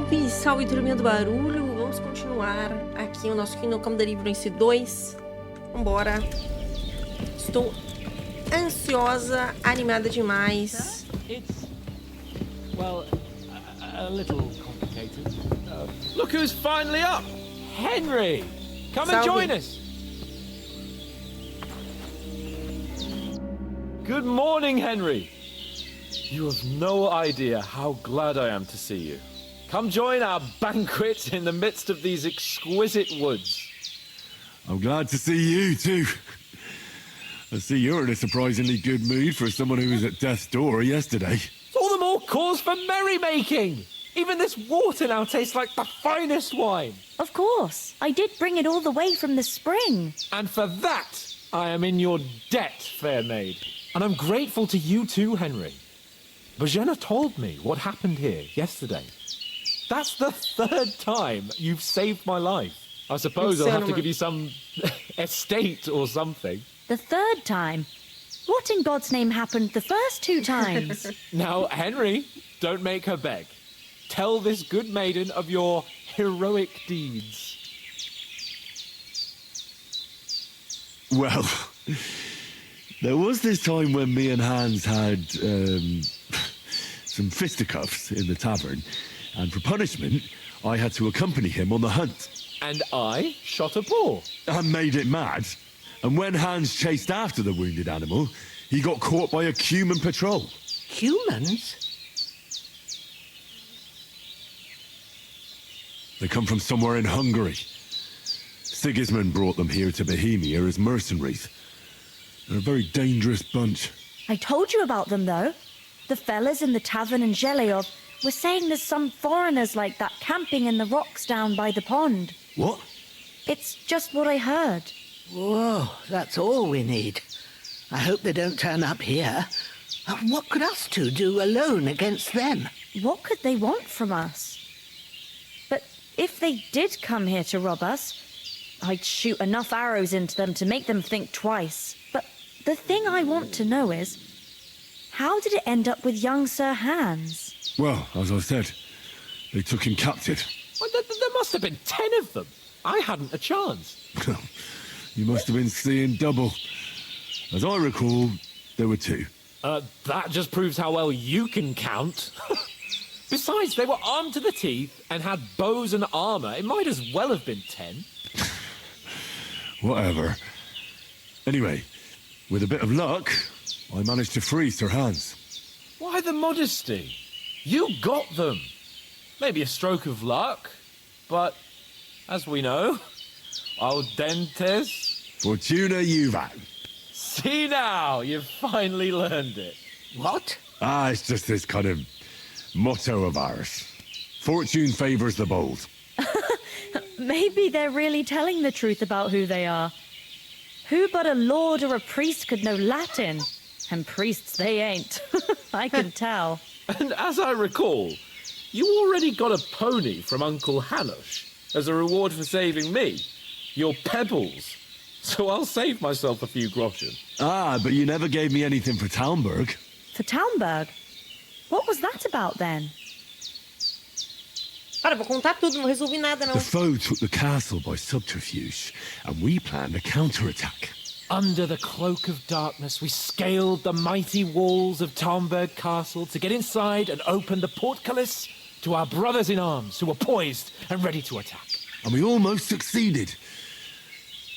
Salve, salve turminha do barulho. Vamos continuar aqui o nosso Kingdom Come Deliverance 2. Vambora. Estou ansiosa, animada demais. It's, well, a little complicated. Look who's finally up! Henry! Come and join us! Good morning, Henry! You have no idea how glad I am to see you. Come join our banquet in the midst of these exquisite woods. I'm glad to see you too. I see you're in a surprisingly good mood for someone who was at death's door yesterday. All the more cause for merrymaking! Even this water now tastes like the finest wine. Of course. I did bring it all the way from the spring. And for that, I am in your debt, fair maid. And I'm grateful to you too, Henry. Bojena told me what happened here yesterday. That's the third time you've saved my life. I suppose I'll have to give you some estate or something. The third time? What in God's name happened the first two times? Now, Henry, don't make her beg. Tell this good maiden of your heroic deeds. Well, there was this time when me and Hans had some fisticuffs in the tavern, and for punishment, I had to accompany him on the hunt. And I shot a boar. And made it mad. And when Hans chased after the wounded animal, he got caught by a human patrol. Humans? They come from somewhere in Hungary. Sigismund brought them here to Bohemia as mercenaries. They're a very dangerous bunch. I told you about them, though. The fellas in the tavern in Zheleov were saying there's some foreigners like that camping in the rocks down by the pond. What? It's just what I heard. Whoa, that's all we need. I hope they don't turn up here. What could us two do alone against them? What could they want from us? But if they did come here to rob us, I'd shoot enough arrows into them to make them think twice. But the thing I want to know is, how did it end up with young Sir Hans? Well, as I said, they took him captive. Well, there must have been 10 of them. I hadn't a chance. You must have been seeing double. As I recall, there were 2. That just proves how well you can count. Besides, they were armed to the teeth and had bows and armor. It might as well have been 10. Whatever. Anyway, with a bit of luck, I managed to free Sir Hans. Why the modesty? You got them. Maybe a stroke of luck, but as we know, audentes Fortuna juvat. See now, you've finally learned it. What? It's just this kind of motto of ours. Fortune favors the bold. Maybe they're really telling the truth about who they are. Who but a lord or a priest could know Latin? And priests they ain't. I can tell. And as I recall, you already got a pony from Uncle Hanush as a reward for saving me. Your pebbles. So I'll save myself a few groschen. But you never gave me anything for Talmberg. For Talmberg? What was that about then? Para, vou contar tudo, não resolvi nada não. The foe took the castle by subterfuge, and we planned a counterattack. Under the cloak of darkness, we scaled the mighty walls of Talmberg Castle to get inside and open the portcullis to our brothers-in-arms who were poised and ready to attack. And we almost succeeded.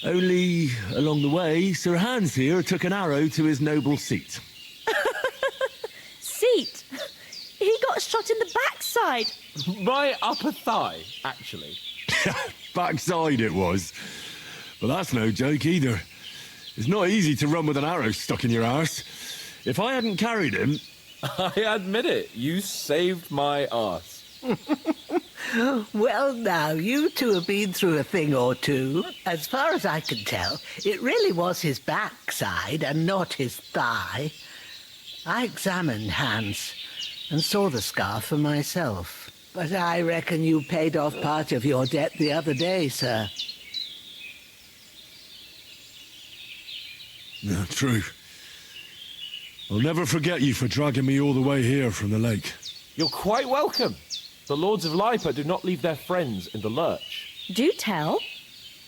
Only, along the way, Sir Hans here took an arrow to his noble seat. Seat? He got shot in the backside. My upper thigh, actually. Backside it was. But that's no joke either. It's not easy to run with an arrow stuck in your arse. If I hadn't carried him... I admit it, you saved my arse. Well, now, you two have been through a thing or two. As far as I can tell, it really was his backside and not his thigh. I examined Hans and saw the scar for myself. But I reckon you paid off part of your debt the other day, sir. No, true. I'll never forget you for dragging me all the way here from the lake. You're quite welcome. The Lords of Lipa do not leave their friends in the lurch. Do tell.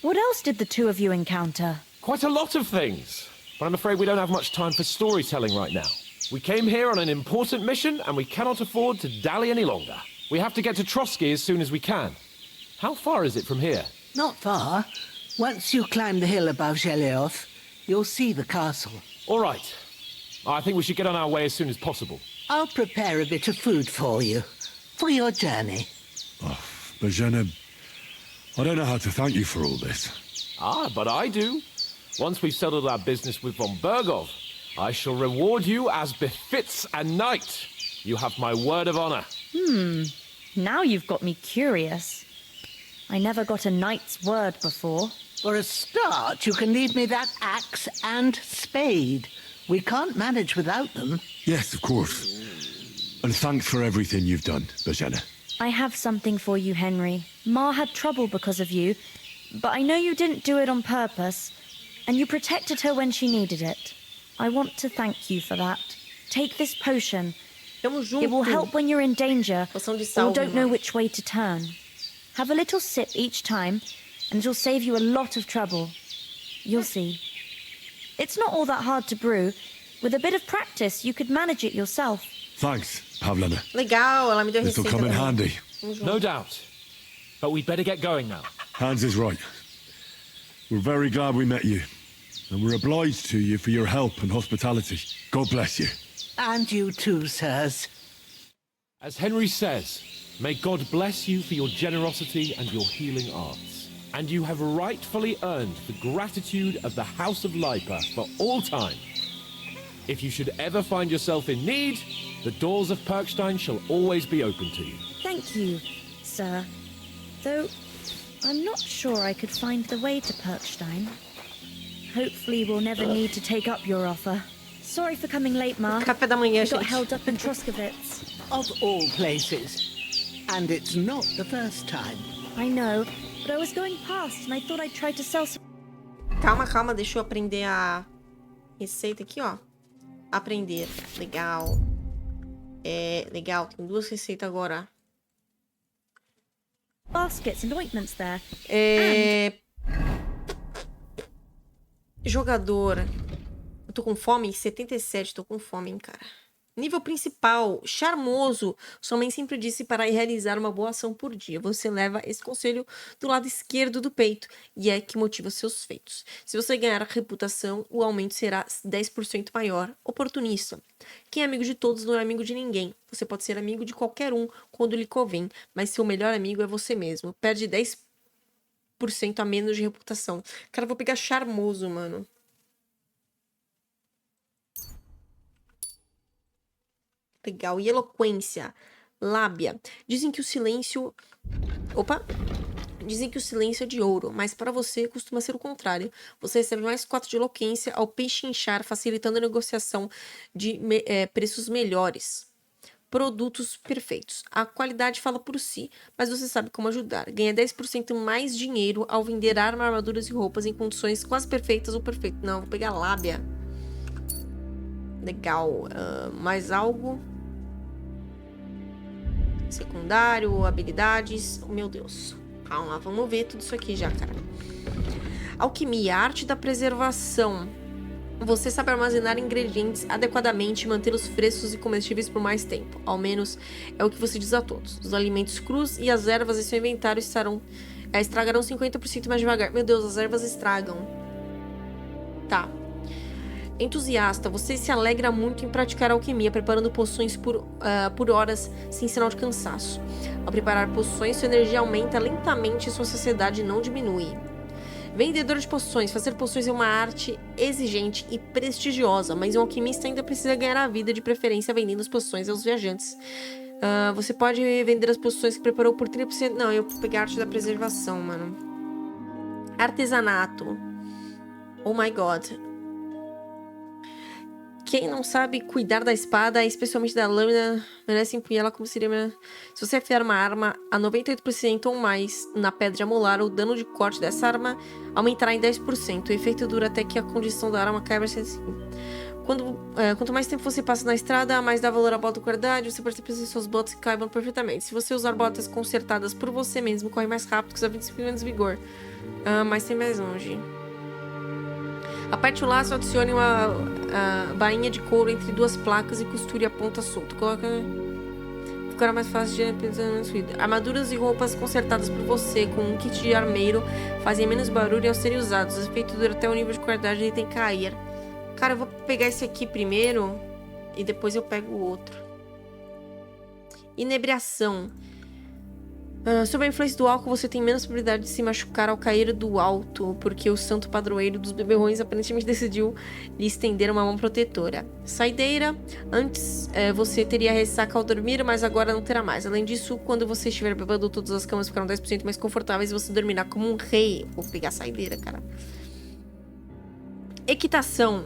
What else did the two of you encounter? Quite a lot of things. But I'm afraid we don't have much time for storytelling right now. We came here on an important mission, and we cannot afford to dally any longer. We have to get to Trotsky as soon as we can. How far is it from here? Not far. Once you climb the hill above Zhelioth, you'll see the castle. All right. I think we should get on our way as soon as possible. I'll prepare a bit of food for you, for your journey. Oh, Bozhena, I don't know how to thank you for all this. Ah, but I do. Once we've settled our business with von Bergov, I shall reward you as befits a knight. You have my word of honor. Now you've got me curious. I never got a knight's word before. For a start, you can leave me that axe and spade. We can't manage without them. Yes, of course. And thanks for everything you've done, Bozhena. I have something for you, Henry. Ma had trouble because of you, but I know you didn't do it on purpose, and you protected her when she needed it. I want to thank you for that. Take this potion. Tamo junto. It will help when you're in danger Poção de or salve, don't know mano. which way to turn. Have a little sip each time, and it'll save you a lot of trouble. You'll see. It's not all that hard to brew. With a bit of practice, you could manage it yourself. Thanks, Pavlena. Legal, ela me deu This'll receita come in também. handy. Tamo junto. No doubt. But we'd better get going now. Hans is right. We're very glad we met you. And we're obliged to you for your help and hospitality. God bless you. And you too, sirs. As Henry says, may God bless you for your generosity and your healing arts. And you have rightfully earned the gratitude of the House of Lipa for all time. If you should ever find yourself in need, the doors of Perkstein shall always be open to you. Thank you, sir. Though, I'm not sure I could find the way to Perkstein. Hopefully we'll never need to take up your offer. Sorry for coming late, Ma. Café da manhã, I got gente. held up in Troskowitz. Of all places. And it's not the first time. I know, but I was going past and I thought I'd try to sell some... Calma, calma, deixa eu aprender a receita aqui, ó. Aprender. Legal. Legal, tem duas receitas agora. baskets and ointments there. Jogador. Eu tô com fome? 77, tô com fome, hein, cara. Nível principal, charmoso. Sua mãe sempre disse para realizar uma boa ação por dia. Você leva esse conselho do lado esquerdo do peito e é que motiva seus feitos. Se você ganhar reputação, o aumento será 10% maior. Oportunista. Quem é amigo de todos não é amigo de ninguém. Você pode ser amigo de qualquer um quando lhe convém, mas seu melhor amigo é você mesmo. Perde 10% a menos de reputação. Cara, eu vou pegar charmoso, mano. Legal. E eloquência. Lábia. Dizem que o silêncio... Opa! Dizem que o silêncio é de ouro, mas para você costuma ser o contrário. Você recebe mais 4 de eloquência ao pechinchar, facilitando a negociação de preços melhores. Produtos perfeitos. A qualidade fala por si, mas você sabe como ajudar. Ganha 10% mais dinheiro ao vender armas, armaduras e roupas em condições quase perfeitas ou perfeitas. Não, vou pegar lábia. Legal. Mais algo? Secundário, habilidades. Oh, meu Deus. Calma, vamos ver tudo isso aqui já, cara. Alquimia, arte da preservação. Você sabe armazenar ingredientes adequadamente e mantê-los frescos e comestíveis por mais tempo. Ao menos é o que você diz a todos. Os alimentos crus e as ervas em seu inventário estragarão 50% mais devagar. Meu Deus, as ervas estragam. Tá. Entusiasta, você se alegra muito em praticar alquimia, preparando poções por horas sem sinal de cansaço. Ao preparar poções, sua energia aumenta lentamente e sua saciedade não diminui. Vendedor de poções. Fazer poções é uma arte exigente e prestigiosa, mas um alquimista ainda precisa ganhar a vida, de preferência vendendo as poções aos viajantes. Você pode vender as poções que preparou por 30%. Não, eu vou pegar a arte da preservação, mano. Artesanato. Oh my god. Quem não sabe cuidar da espada, especialmente da lâmina, merece empunhá-la como seria... Se você afiar uma arma a 98% ou mais na pedra molar, o dano de corte dessa arma aumentará em 10%. O efeito dura até que a condição da arma caia para ser assim. Quanto mais tempo você passa na estrada, mais dá valor à bota de qualidade. Você percebe que suas botas caibam perfeitamente. Se você usar botas consertadas por você mesmo, corre mais rápido, que usar 25 menos vigor. Mas tem mais longe. Aperte o laço, adicione uma bainha de couro entre duas placas e costure a ponta solta. Ficará mais fácil de... Armaduras e roupas consertadas por você com um kit de armeiro fazem menos barulho ao serem usados. O efeito dura até o nível de qualidade e tem que cair. Cara, eu vou pegar esse aqui primeiro e depois eu pego o outro. Inebriação. Sob a influência do álcool, você tem menos probabilidade de se machucar ao cair do alto, porque o santo padroeiro dos beberrões aparentemente decidiu lhe estender uma mão protetora. Saideira. Antes você teria ressaca ao dormir, mas agora não terá mais. Além disso, quando você estiver bebendo, todas as camas ficarão 10% mais confortáveis e você dormirá como um rei. Vou pegar a saideira, cara. Equitação.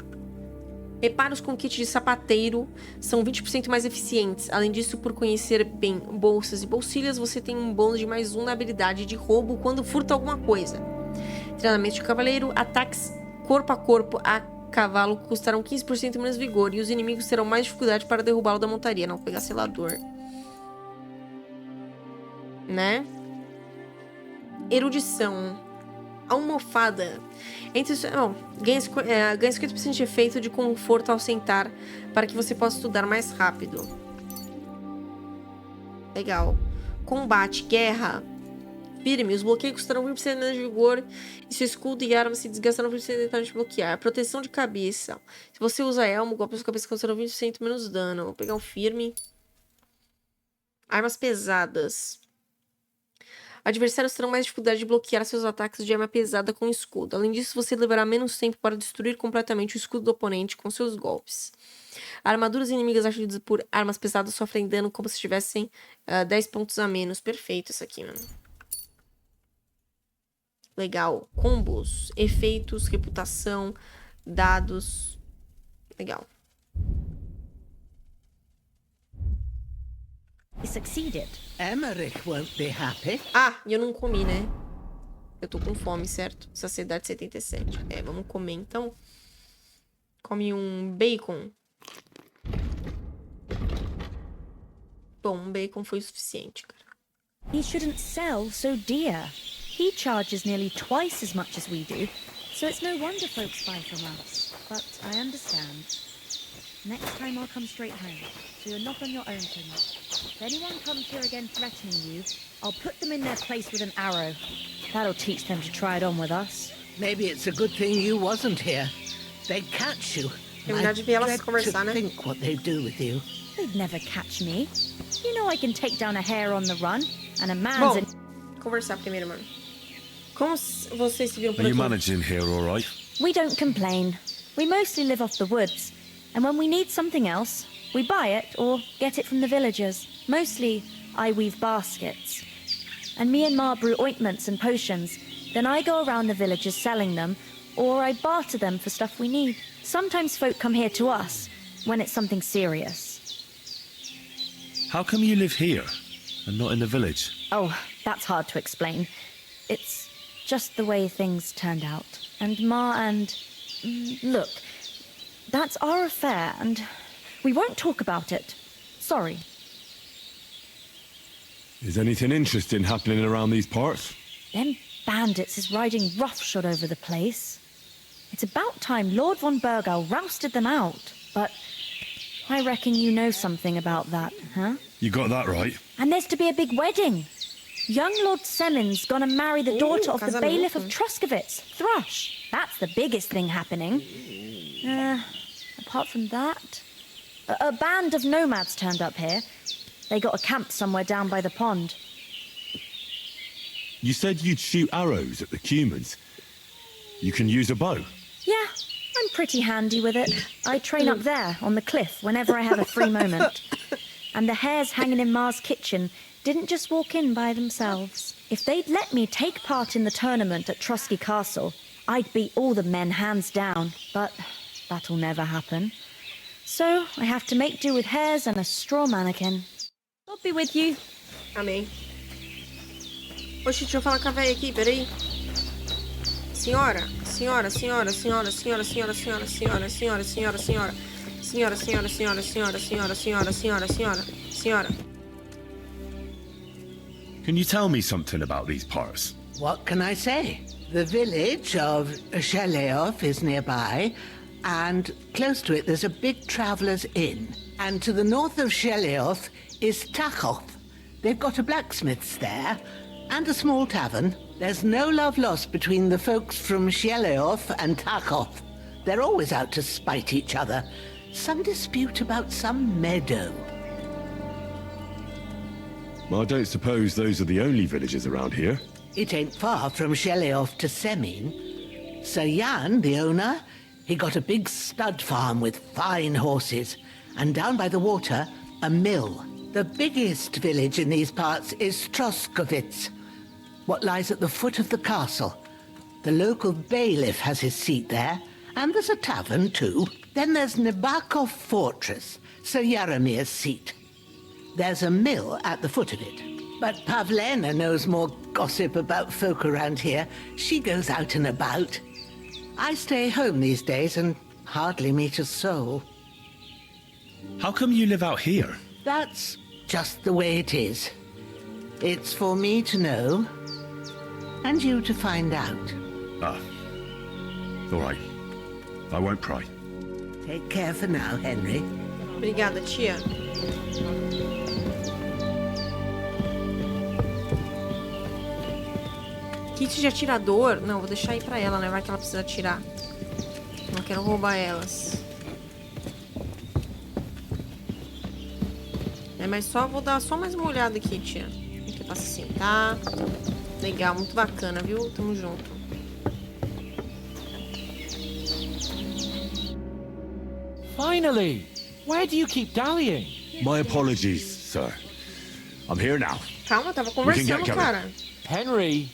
Reparos com kit de sapateiro são 20% mais eficientes. Além disso, por conhecer bem bolsas e bolsilhas, você tem um bônus de mais 1 na habilidade de roubo quando furta alguma coisa. Treinamento de cavaleiro. Ataques corpo a corpo a cavalo custarão 15% menos vigor e os inimigos terão mais dificuldade para derrubá-lo da montaria. Não, vou pegar selador. Né? Erudição. Almofada. Ganha 50% de efeito de conforto ao sentar para que você possa estudar mais rápido. Legal. Combate, guerra. Firme. Os bloqueios custarão 20% menos de vigor e seu escudo e arma se desgastarão 20% para te bloquear. Proteção de cabeça. Se você usa elmo, golpes de cabeça custarão 20% menos dano. Vou pegar o firme. Armas pesadas. Adversários terão mais dificuldade de bloquear seus ataques de arma pesada com escudo. Além disso, você levará menos tempo para destruir completamente o escudo do oponente com seus golpes. Armaduras inimigas atingidas por armas pesadas sofrem dano como se tivessem 10 pontos a menos. Perfeito isso aqui, mano. Legal. Combos, efeitos, reputação, dados. Legal. You succeeded. Emmerich won't be happy. E eu não comi, né? Eu tô com fome, certo? Saciedade 77. Vamos comer então. Come um bacon. Bom, um bacon foi o suficiente, cara. He shouldn't sell so dear. He charges nearly twice as much as we do, so it's no wonder folks buy from us. But I understand. Next time I'll come straight home, so you're not on your own too much. If anyone comes here again threatening you, I'll put them in their place with an arrow. That'll teach them to try it on with us. Maybe it's a good thing you wasn't here. They'd catch you. Terminar de ver elas dread conversar, to né? think what they'd do with you. They'd never catch me. You know I can take down a hare on the run, and a man's Bom, in... conversar primeiro, mano. Como vocês se viram por Are you aqui? managing here all right? We don't complain. We mostly live off the woods, and when we need something else, we buy it or get it from the villagers. Mostly, I weave baskets. And me and Ma brew ointments and potions. Then I go around the villages selling them, or I barter them for stuff we need. Sometimes folk come here to us, when it's something serious. How come you live here and not in the village? Oh, that's hard to explain. It's just the way things turned out. And Ma and... Look, that's our affair, and we won't talk about it. Sorry. Is anything interesting happening around these parts? Them bandits is riding roughshod over the place. It's about time Lord von Burgau rousted them out. But I reckon you know something about that, huh? You got that right. And there's to be a big wedding. Young Lord Semon's gonna marry the daughter of the casamento. bailiff of Truskovitz, Thrush. That's the biggest thing happening. Apart from that, a band of nomads turned up here. They got a camp somewhere down by the pond. You said you'd shoot arrows at the humans. You can use a bow. Yeah, I'm pretty handy with it. I train up there on the cliff whenever I have a free moment. And the hares hanging in Ma's kitchen didn't just walk in by themselves. If they'd let me take part in the tournament at Trusky Castle, I'd beat all the men hands down. But that'll never happen. So I have to make do with hares and a straw mannequin. I'll be with you. Amém. Oxi, deixa eu falar com a véia aqui, peraí. Senhora. Senhora, senhora, senhora, senhora, senhora, senhora, senhora, senhora, senhora. Can you tell me something about these parts? What can I say? The village of Sheleov is nearby, and close to it there's a big traveller's inn. And to the north of Sheleov is Tachov. They've got a blacksmith's there, and a small tavern. There's no love lost between the folks from Sheleov and Tachov. They're always out to spite each other. Some dispute about some meadow. Well, I don't suppose those are the only villages around here. It ain't far from Sheleov to Semin. Sir Jan, the owner, he got a big stud farm with fine horses. And down by the water, a mill. The biggest village in these parts is Troskovitz, what lies at the foot of the castle. The local bailiff has his seat there, and there's a tavern too. Then there's Nabakov Fortress, Sir Yaramir's seat. There's a mill at the foot of it. But Pavlena knows more gossip about folk around here. She goes out and about. I stay home these days and hardly meet a soul. How come you live out here? That's just the way it is. It's for me to know, and you to find out. Ah. All right. I won't pry. Take care for now, Henry. Obrigada, tia. Kit de atirador. Não, vou deixar aí pra ela, né? Vai que ela precisa atirar. Não quero roubar elas. É, mas só vou dar só mais uma olhada aqui, tia. Aqui pra se sentar. Legal, muito bacana, viu? Tamo junto. Finally! Where do you keep dallying? My apologies, sir. I'm here now. Calma, tava conversando, cara. Henry,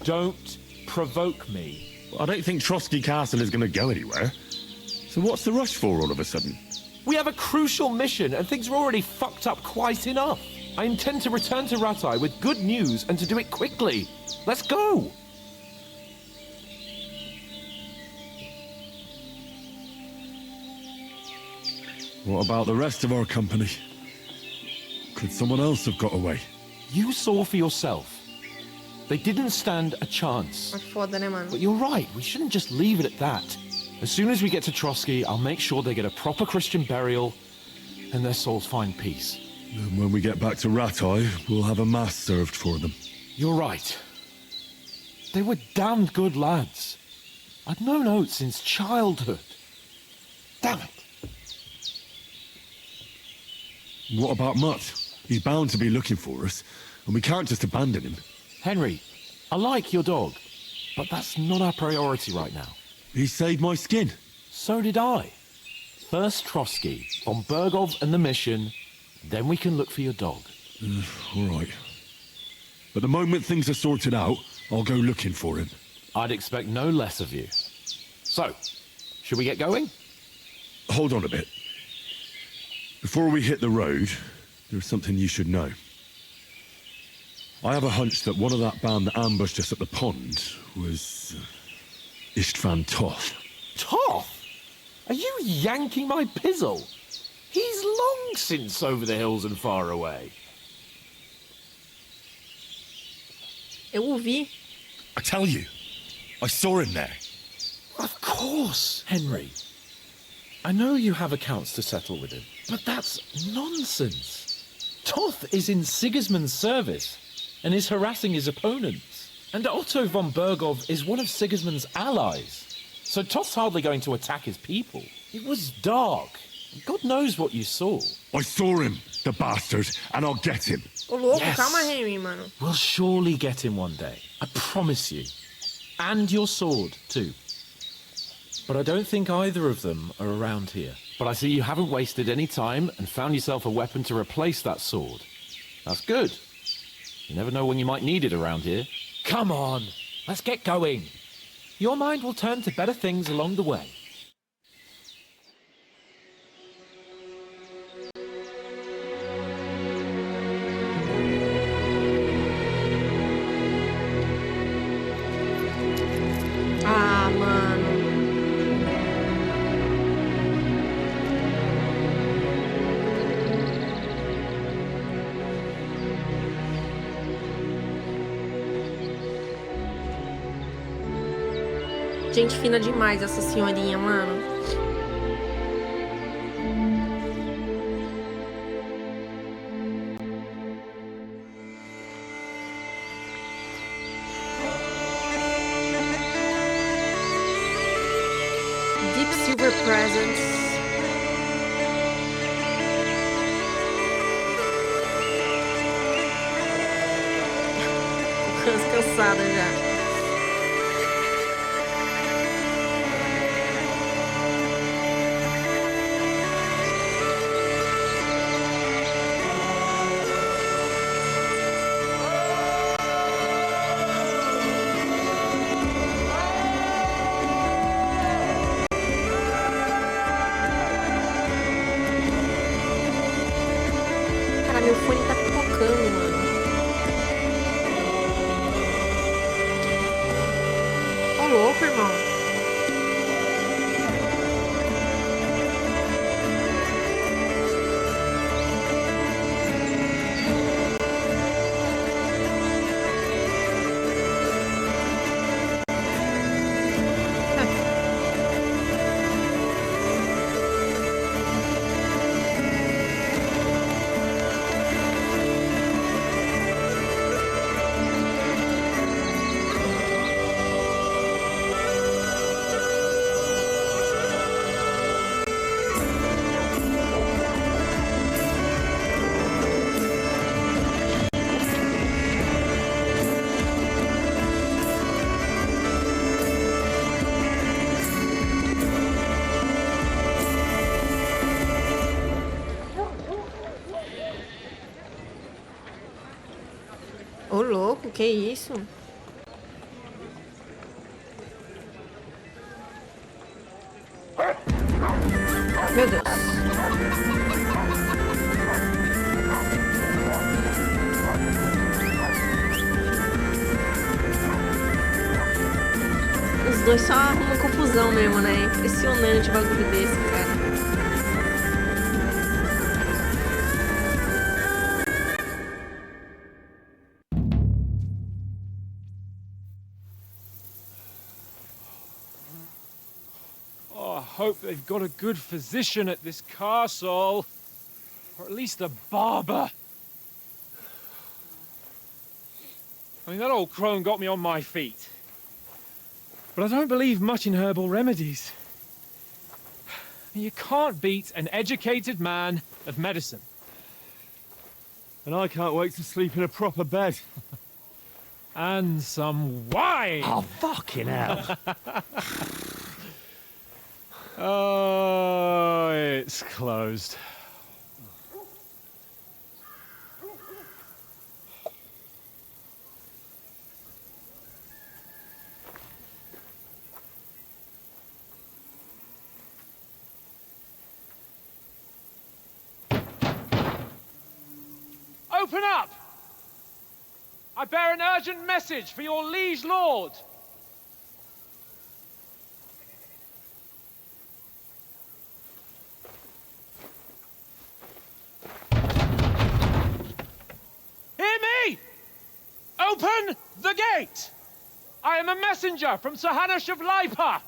don't provoke me. I don't think Trotsky Castle is going to go anywhere. So what's the rush for all of a sudden? We have a crucial mission, and things are already fucked up quite enough. I intend to return to Ratai with good news, and to do it quickly. Let's go! What about the rest of our company? Could someone else have got away? You saw for yourself. They didn't stand a chance. É foda, né, mano? But you're right, we shouldn't just leave it at that. As soon as we get to Trotsky, I'll make sure they get a proper Christian burial and their souls find peace. And when we get back to Ratai, we'll have a mass served for them. You're right. They were damned good lads. I'd known Oates since childhood. Damn it. What about Mutt? He's bound to be looking for us, and we can't just abandon him. Henry, I like your dog, but that's not our priority right now. He saved my skin. So did I. First Trotsky, von Bergov and the mission, then we can look for your dog. All right. But the moment things are sorted out, I'll go looking for him. I'd expect no less of you. So, should we get going? Hold on a bit. Before we hit the road, there's something you should know. I have a hunch that one of that band that ambushed us at the pond was Istvan Toth. Toth? Are you yanking my pizzle? He's long since over the hills and far away. Eu ouvi. I tell you, I saw him there. Of course, Henry. I know you have accounts to settle with him, but that's nonsense. Toth is in Sigismund's service and is harassing his opponents. And Otto von Bergov is one of Sigismund's allies. So Toth's hardly going to attack his people. It was dark. God knows what you saw. I saw him, the bastard, and I'll get him. Ô, louco, Yes. calma, Henry, mano. We'll surely get him one day. I promise you. And your sword, too. But I don't think either of them are around here. But I see you haven't wasted any time and found yourself a weapon to replace that sword. That's good. You never know when you might need it around here. Come on, let's get going. Your mind will turn to better things along the way. Ah, mano. Gente fina demais essa senhorinha, mano. Deep Silver Presents. Cansada já. Cara, meu fone tá pipocando, mano. Ô, louco, irmão. Ô, louco, que isso? Meu Deus. Os dois só arrumam confusão mesmo, né? Impressionante o bagulho desse, cara. I hope they've got a good physician at this castle. Or at least a barber. I mean, that old crone got me on my feet. But I don't believe much in herbal remedies. You can't beat an educated man of medicine. And I can't wait to sleep in a proper bed. And some wine! Oh, fucking hell. Oh, it's closed. Open up! I bear an urgent message for your liege lord. Hear me! Open the gate! I am a messenger from Sir Hanush of Lipa.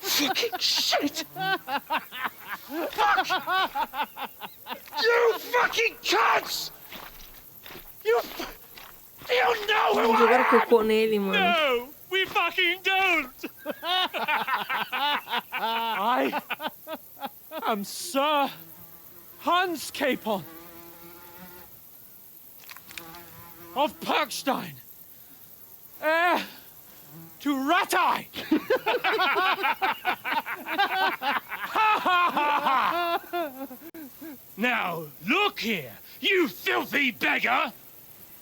Fucking shit! Fuck! You fucking cunts! You know who Jogaram I cocô nele, mano. No, we fucking don't! I am Sir Hans Capon of Perkstein, heir to Ratai! Now, look here, you filthy beggar!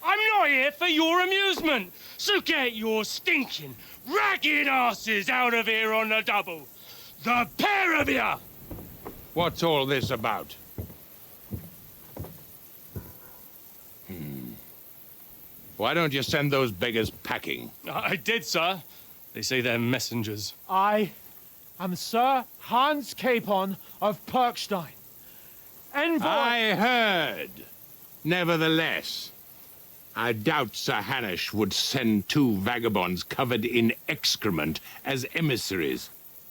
I'm not here for your amusement, so get your stinking, ragged asses out of here on the double. The pair of you! What's all this about? Why don't you send those beggars packing? I did, sir. They say they're messengers. I am Sir Hans Capon of Perkstein. Envoy... I heard. Nevertheless, I doubt Sir Hanush would send 2 vagabonds covered in excrement as emissaries.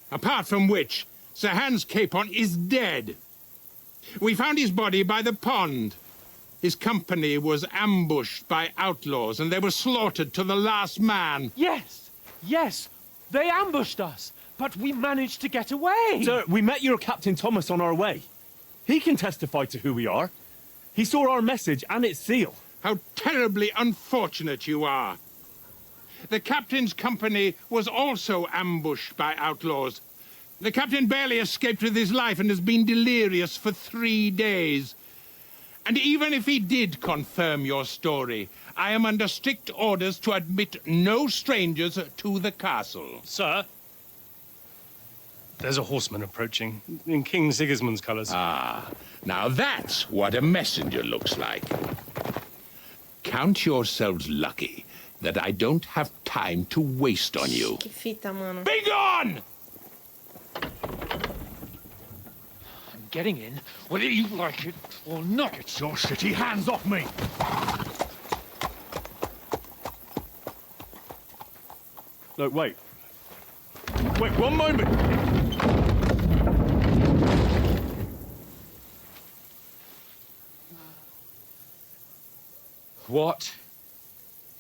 Apart from which, Sir Hans Capon is dead. We found his body by the pond. His company was ambushed by outlaws, and they were slaughtered to the last man. Yes, yes, they ambushed us, but we managed to get away. Sir, we met your Captain Thomas on our way. He can testify to who we are. He saw our message and its seal. How terribly unfortunate you are. The captain's company was also ambushed by outlaws. The captain barely escaped with his life and has been delirious for 3 days. And even if he did confirm your story, I am under strict orders to admit no strangers to the castle. Sir, there's a horseman approaching in King Sigismund's colours. Ah, now that's what a messenger looks like. Count yourselves lucky that I don't have time to waste on you. Que fita, mano. Be gone! I'm getting in, whether you like it or not. It's your city. Hands off me! Look, wait. Wait, one moment! What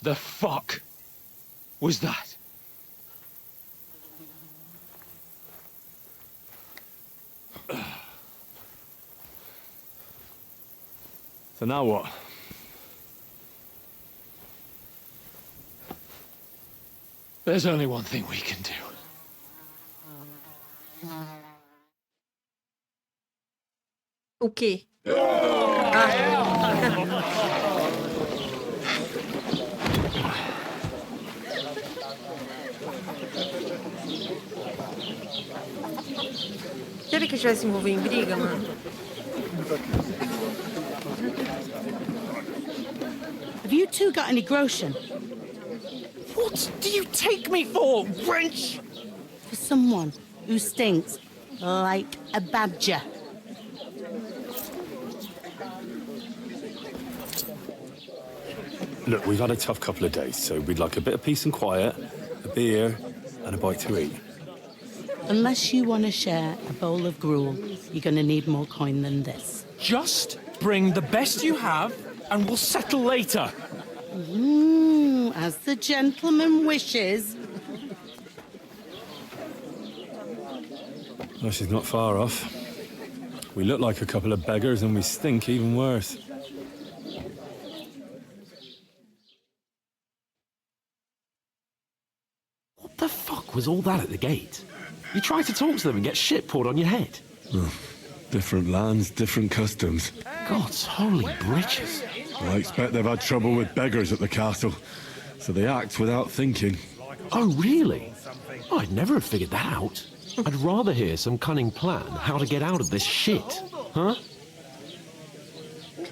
the fuck was that? So now what? There's only one thing we can do. O quê? Ah. Queria que a gente vai se envolver em briga, mano. Have you two got any groschen? What do you take me for, wench? For someone who stinks like a badger. Look, we've had a tough couple of days, so we'd like a bit of peace and quiet, a beer, and a bite to eat. Unless you want to share a bowl of gruel, you're going to need more coin than this. Just bring the best you have, and we'll settle later. As the gentleman wishes. Well, she's not far off. We look like a couple of beggars, and we stink even worse. What the fuck was all that at the gate? You try to talk to them and get shit poured on your head. Oh, different lands, different customs. God's holy britches. I expect they've had trouble with beggars at the castle, so they act without thinking. Oh, really? Oh, I'd never have figured that out. I'd rather hear some cunning plan how to get out of this shit, huh?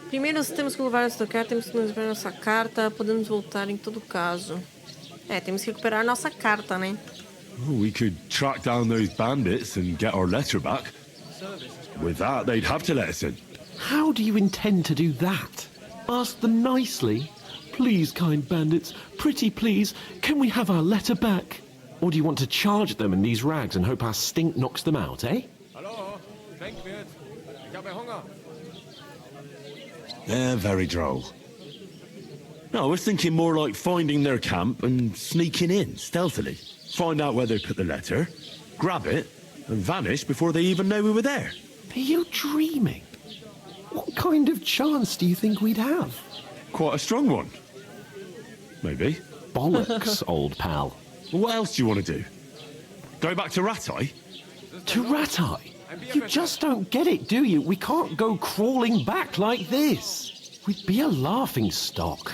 Primeiro nós temos que levar esta carta, temos que recuperar nossa carta, podemos voltar em todo caso. Temos que recuperar nossa carta, né? We could track down those bandits and get our letter back. With that, they'd have to let us in. How do you intend to do that? Ask them nicely. Please, kind bandits, pretty please, can we have our letter back? Or do you want to charge them in these rags and hope our stink knocks them out, eh? Hallo, schenk mir. Ich habe Hunger. They're very droll. No, I was thinking more like finding their camp and sneaking in, stealthily. Find out where they put the letter, grab it, and vanish before they even know we were there. Are you dreaming? What kind of chance do you think we'd have? Quite a strong one. Maybe. Bollocks, old pal. Well, what else do you want to do? Go back to Ratai? To Ratai? You just don't get it, do you? We can't go crawling back like this. We'd be a laughing stock.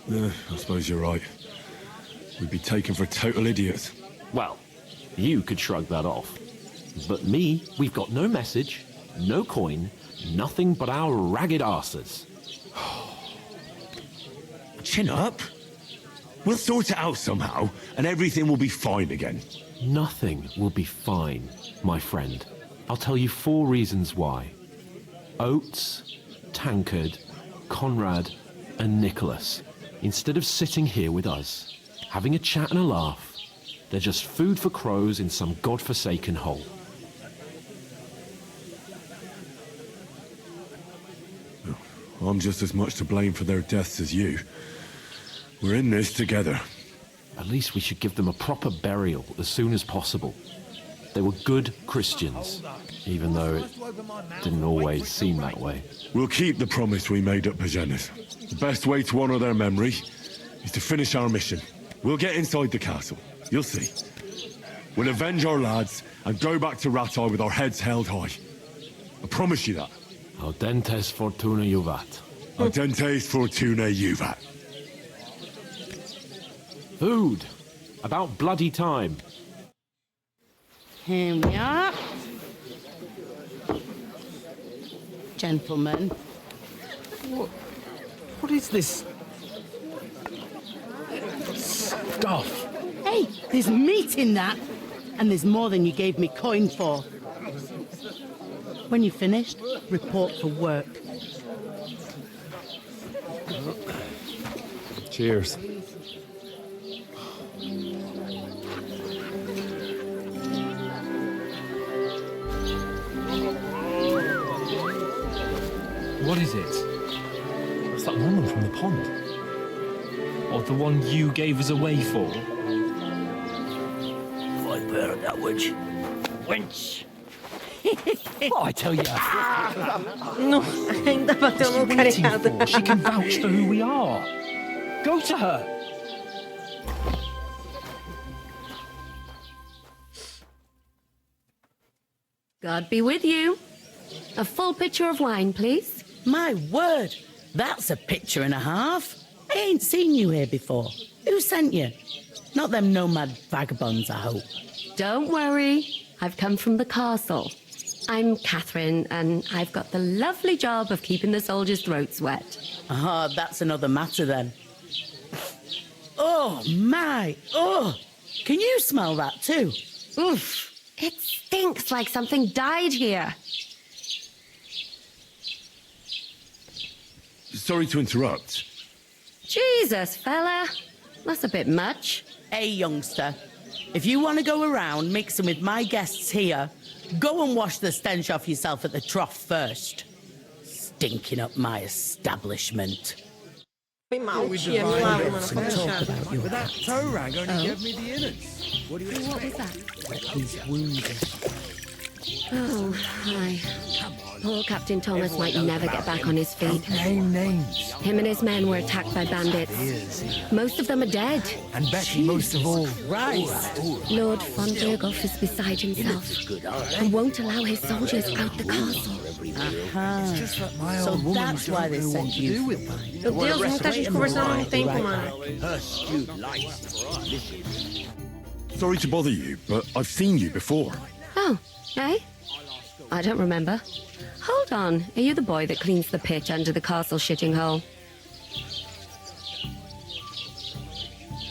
I suppose you're right. We'd be taken for total idiots. Well, you could shrug that off. But me, we've got no message, no coin, nothing but our ragged arses. Chin up. We'll sort it out somehow, and everything will be fine again. Nothing will be fine, my friend. I'll tell you 4 reasons why. Oates, Tankard, Conrad, and Nicholas, instead of sitting here with us, having a chat and a laugh, they're just food for crows in some godforsaken hole. I'm just as much to blame for their deaths as you. We're in this together. At least we should give them a proper burial as soon as possible. They were good Christians, even though it didn't always seem that way. We'll keep the promise we made at Pagenis. The best way to honor their memory is to finish our mission. We'll get inside the castle. You'll see. We'll avenge our lads and go back to Ratai with our heads held high. I promise you that. Audentes fortuna juvat. Audentes fortuna juvat. Food. About bloody time. Here we are. Gentlemen. What is this stuff? Hey, there's meat in that. And there's more than you gave me coin for. When you're finished, report for work. Cheers. What is it? It's that woman from the pond. Or the one you gave us away for? Viper of that witch. Wench. Oh, I tell you. Não, ainda bateu no Waiting cariado. for? She can vouch for who we are. Go to her. God be with you. A full pitcher of wine, please. My word, that's a picture and a half. I ain't seen you here before. Who sent you? Not them nomad vagabonds, I hope. Don't worry. I've come from the castle. I'm Catherine, and I've got the lovely job of keeping the soldiers' throats wet. Ah, that's another matter then. Oh, my. Oh, can you smell that too? Oof. It stinks like something died here. Sorry to interrupt. Jesus, fella. That's a bit much. Hey, youngster. If you want to go around mixing with my guests here, go and wash the stench off yourself at the trough first. Stinking up my establishment. Foi mal, tia. Me lava, mano. Pode deixar. But that toe rag only gave me the innards. What was that? These wounds. Oh, hi. Poor Captain Thomas might never get back on his feet. Name names. Him and his men were attacked by bandits. Most of them are dead. And Becky most of all. Right. Lord von Berghoff is beside himself and won't allow his soldiers out the castle. Aha. So that's why they sent you. Meu Deus, muita gente conversando ao mesmo tempo, mano. Sorry to bother you, but I've seen you before. Oh, eh? I don't remember. Hold on, are you the boy that cleans the pitch under the castle shitting hole?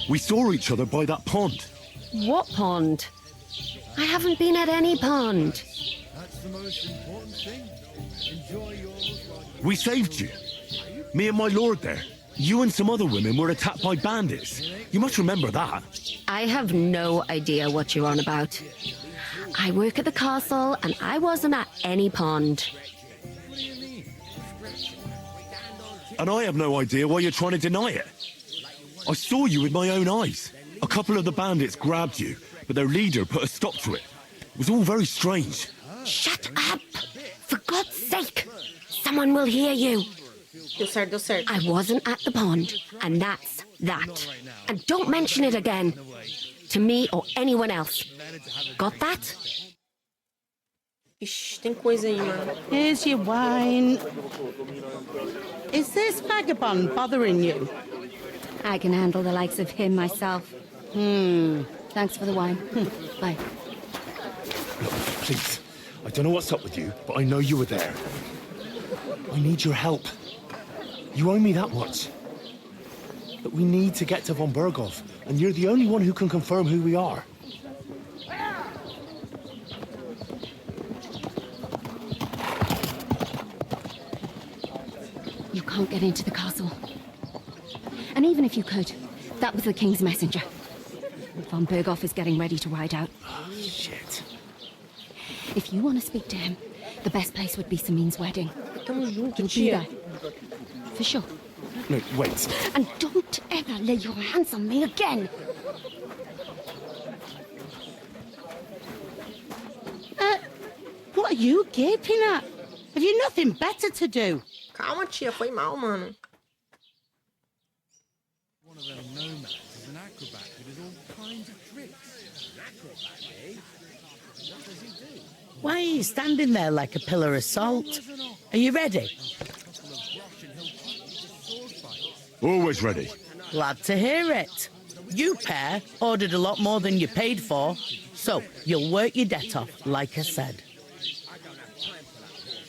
We saw each other by that pond. What pond? I haven't been at any pond. That's the most important thing. Enjoy yours. We saved you. Me and my lord there. You and some other women were attacked by bandits. You must remember that. I have no idea what you're on about. I work at the castle, and I wasn't at any pond. And I have no idea why you're trying to deny it. I saw you with my own eyes. A couple of the bandits grabbed you, but their leader put a stop to it. It was all very strange. Shut up! For God's sake! Someone will hear you. Deu certo, deu certo. I wasn't at the pond, and that's that. And don't mention it again. To me or anyone else. Got that? Ixi, tem coisa aí, mano. Here's your wine. Is this vagabond bothering you? I can handle the likes of him myself. Thanks for the wine. Bye. please. I don't know what's up with you, but I know you were there. I need your help. You owe me that much. But we need to get to von Berghoff, and you're the only one who can confirm who we are. You can't get into the castle. And even if you could, that was the King's messenger. Von Berghoff is getting ready to ride out. Oh, shit. If you want to speak to him, the best place would be Samin's wedding. Tamo junto, Be tia. there. For sure. No, wait. And don't ever lay your hands on me again. What are you gaping at? Have you nothing better to do? Calma, tia, foi mal, mano. One of them nomads is an acrobat who does all kinds of tricks. An acrobat, eh? What does he do? Why are you standing there like a pillar of salt? Are you ready? Always ready. Glad to hear it. You pair ordered a lot more than you paid for, so you'll work your debt off, like I said.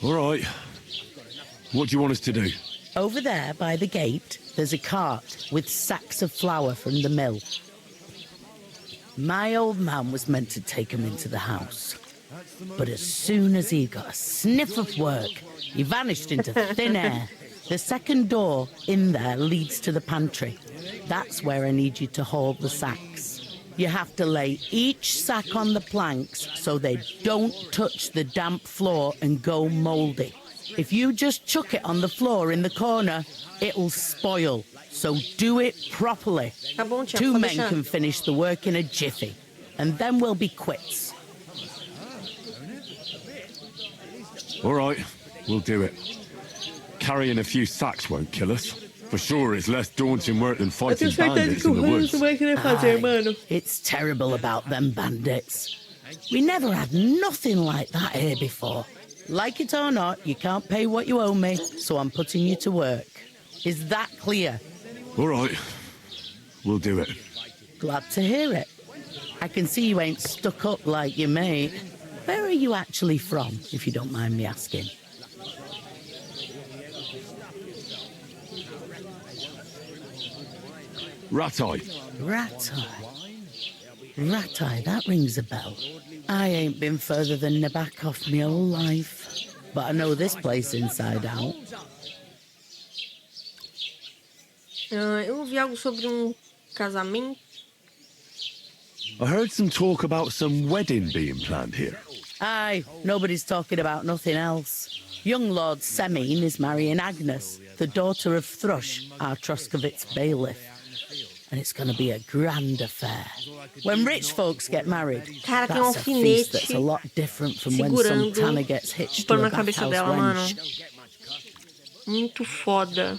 All right. What do you want us to do? Over there by the gate, there's a cart with sacks of flour from the mill. My old man was meant to take 'em into the house. But as soon as he got a sniff of work, he vanished into thin air. The second door in there leads to the pantry. That's where I need you to haul the sacks. You have to lay each sack on the planks so they don't touch the damp floor and go mouldy. If you just chuck it on the floor in the corner, it'll spoil. So do it properly. Tá bom, tia, 2 pode men deixar. can finish the work in a jiffy, and then we'll be quits. All right, we'll do it. Carrying a few sacks won't kill us. For sure, it's less daunting work than fighting bandits in the woods. Aye, it's terrible about them bandits. We never had nothing like that here before. Like it or not, you can't pay what you owe me, so I'm putting you to work. Is that clear? All right, we'll do it. Glad to hear it. I can see you ain't stuck up like your mate. Where are you actually from, if you don't mind me asking? Ratai. Ratai. Ratai, that rings a bell. I ain't been further than Nabakov my whole life, but I know this place inside out. Eu ouvi algo sobre casamento. I heard some talk about some wedding being planned here. Aye, nobody's talking about nothing else. Young Lord Semin is marrying Agnes, the daughter of Thrush, our Troskovitz bailiff. And it's going to be a grand affair. When rich folks get married, Cara, tem that's a feast that's a alfinete lot different from when some tanner gets hitched to pano a na cabeça bathhouse dela, mano. wench. Muito foda.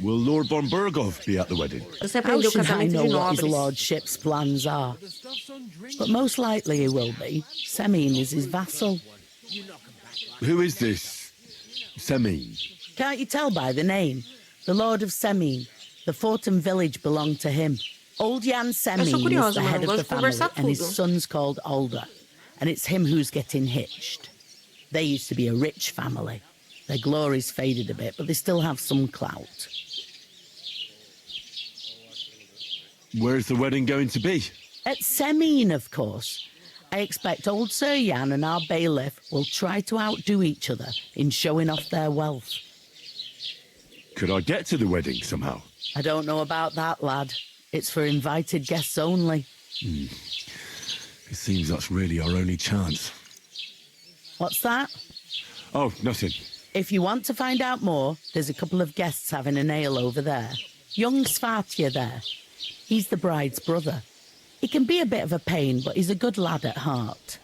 Will Lord von Berghoff be at the wedding? Você How aprendeu should I casamento know de what his nobres. lordship's plans are? But most likely he will be. Semin is his vassal. Who is this Semin? Can't you tell by the name? The Lord of Semin. The fort and village belong to him. Old Jan Semin is curiosa, the mano. head of Gosto the de family, conversar and his tudo. son's called Alder. And it's him who's getting hitched. They used to be a rich family. Their glory's faded a bit, but they still have some clout. Where's the wedding going to be? At Semin, of course. I expect old Sir Jan and our bailiff will try to outdo each other in showing off their wealth. Could I get to the wedding somehow? I don't know about that, lad. It's for invited guests only. It seems that's really our only chance. What's that? Oh, nothing. If you want to find out more, there's a couple of guests having an ale over there. Young Svartya there. He's the bride's brother. He can be a bit of a pain, but he's a good lad at heart.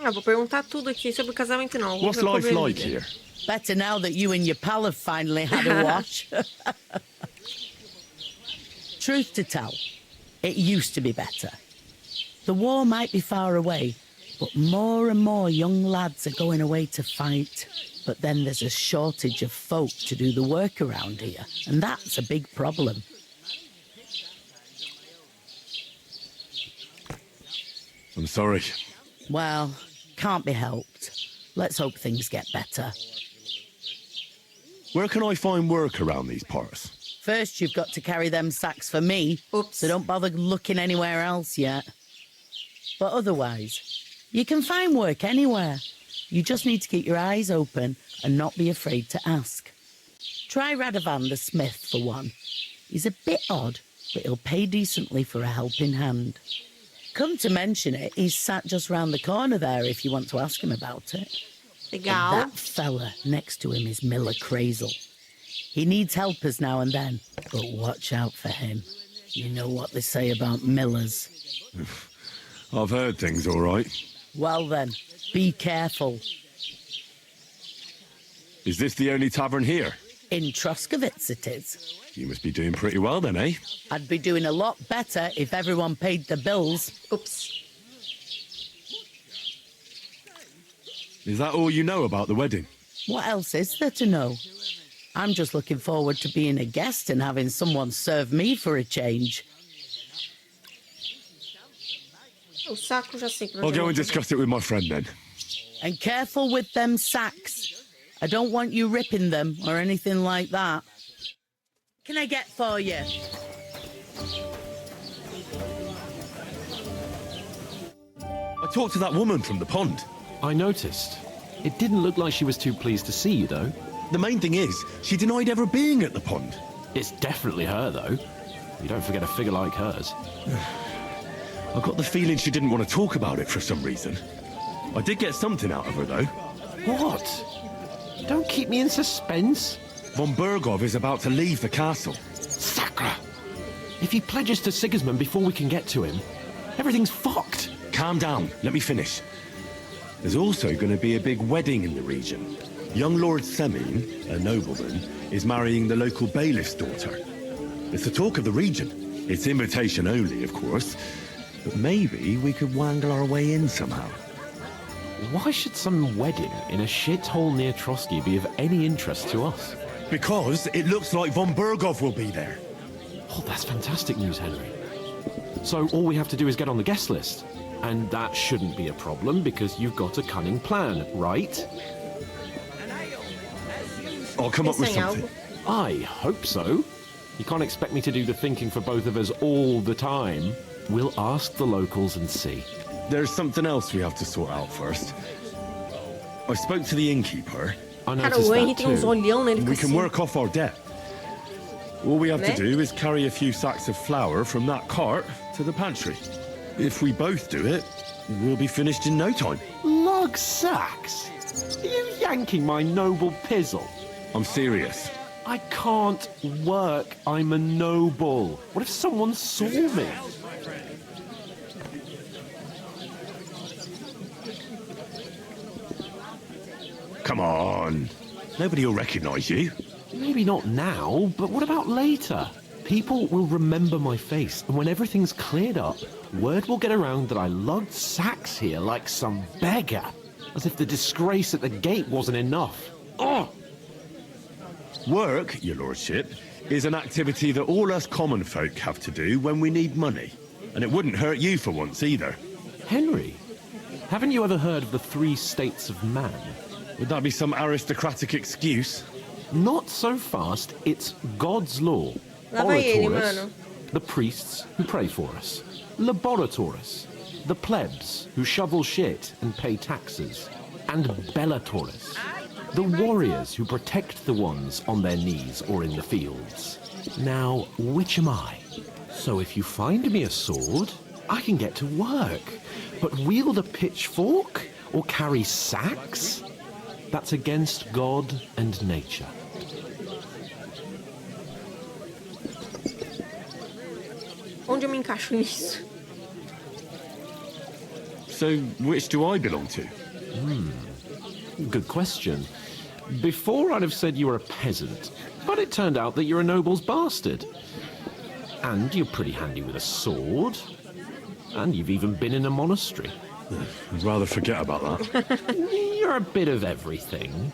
Ah, vou perguntar tudo aqui sobre o casamento, não. What's Vou life ver. like here? Better now that you and your pal have finally had a wash. Truth to tell, it used to be better. The war might be far away, but more and more young lads are going away to fight. But then there's a shortage of folk to do the work around here, and that's a big problem. I'm sorry. Well, can't be helped. Let's hope things get better. Where can I find work around these parts? First, you've got to carry them sacks for me. Oops. So don't bother looking anywhere else yet. But otherwise, you can find work anywhere. You just need to keep your eyes open and not be afraid to ask. Try Radovan the smith for one. He's a bit odd, but he'll pay decently for a helping hand. Come to mention it, he's sat just round the corner there if you want to ask him about it. Legal. And that fella next to him is Miller Crazel. He needs helpers now and then, but watch out for him. You know what they say about Millers. I've heard things, all right. Well then, be careful. Is this the only tavern here? In Troskovitz it is. You must be doing pretty well then, eh? I'd be doing a lot better if everyone paid the bills. Oops. Is that all you know about the wedding? What else is there to know? I'm just looking forward to being a guest and having someone serve me for a change. O saco já sei. I'll go and discuss it with my friend then. And careful with them sacks. I don't want you ripping them or anything like that. Can I get for you? I talked to that woman from the pond. I noticed. It didn't look like she was too pleased to see you, though. The main thing is, she denied ever being at the pond. It's definitely her, though. You don't forget a figure like hers. I got the feeling she didn't want to talk about it for some reason. I did get something out of her, though. What? Don't keep me in suspense. Von Bergov is about to leave the castle. Sacre! If he pledges to Sigismund before we can get to him, everything's fucked. Calm down. Let me finish. There's also going to be a big wedding in the region. Young Lord Semin, a nobleman, is marrying the local bailiff's daughter. It's the talk of the region. It's invitation only, of course. But maybe we could wangle our way in somehow. Why should some wedding in a shithole near Trotsky be of any interest to us? Because it looks like von Bergov will be there. Oh, that's fantastic news, Henry. So all we have to do is get on the guest list. And that shouldn't be a problem because you've got a cunning plan, right? I'll come up with something. I hope so. You can't expect me to do the thinking for both of us all the time. We'll ask the locals and see. There's something else we have to sort out first. I spoke to the innkeeper. I Cara, noticed o that Henry tem uns too. olhão nele. We can work off our debt. All we have Ne? to do is carry a few sacks of flour from that cart to the pantry. If we both do it, we'll be finished in no time. Lug sacks? Are you yanking my noble pizzle? I'm serious. I can't work. I'm a noble. What if someone saw me? Come on. Nobody will recognize you. Maybe not now, but what about later? People will remember my face, and when everything's cleared up, word will get around that I lugged sacks here like some beggar. As if the disgrace at the gate wasn't enough. Oh! Work, your lordship, is an activity that all us common folk have to do when we need money. And it wouldn't hurt you for once either. Henry, haven't you ever heard of the 3 states of man? Would that be some aristocratic excuse? Not so fast. It's God's law. Lá vai ele, Oratores, mano. the priests who pray for us. Laboratores, the plebs who shovel shit and pay taxes. And Bellatores, the warriors who protect the ones on their knees or in the fields. Now, which am I? So if you find me a sword, I can get to work. But wield a pitchfork or carry sacks? That's against God and nature. Onde eu me encaixo nisso? So, which do I belong to? Good question. Before I'd have said you were a peasant, but it turned out that you're a noble's bastard. And you're pretty handy with a sword. And you've even been in a monastery. I'd rather forget about that. You're a bit of everything.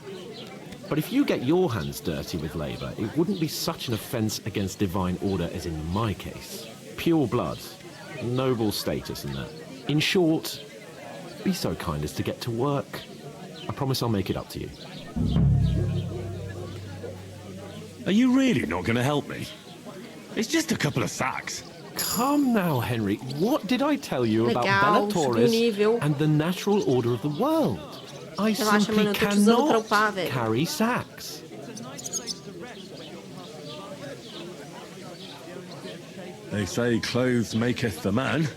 But if you get your hands dirty with labour, it wouldn't be such an offence against divine order as in my case. Pure blood, noble status and that. In short, be so kind as to get to work. I promise I'll make it up to you. Are you really not going to help me? It's just a couple of sacks. Come now, Henry. What did I tell you about Legal, Bellatorus nível. and the natural order of the world? I Relaxa, simply mano, eu tô precisando cannot dropar, velho. carry sacks. They say clothes maketh the man,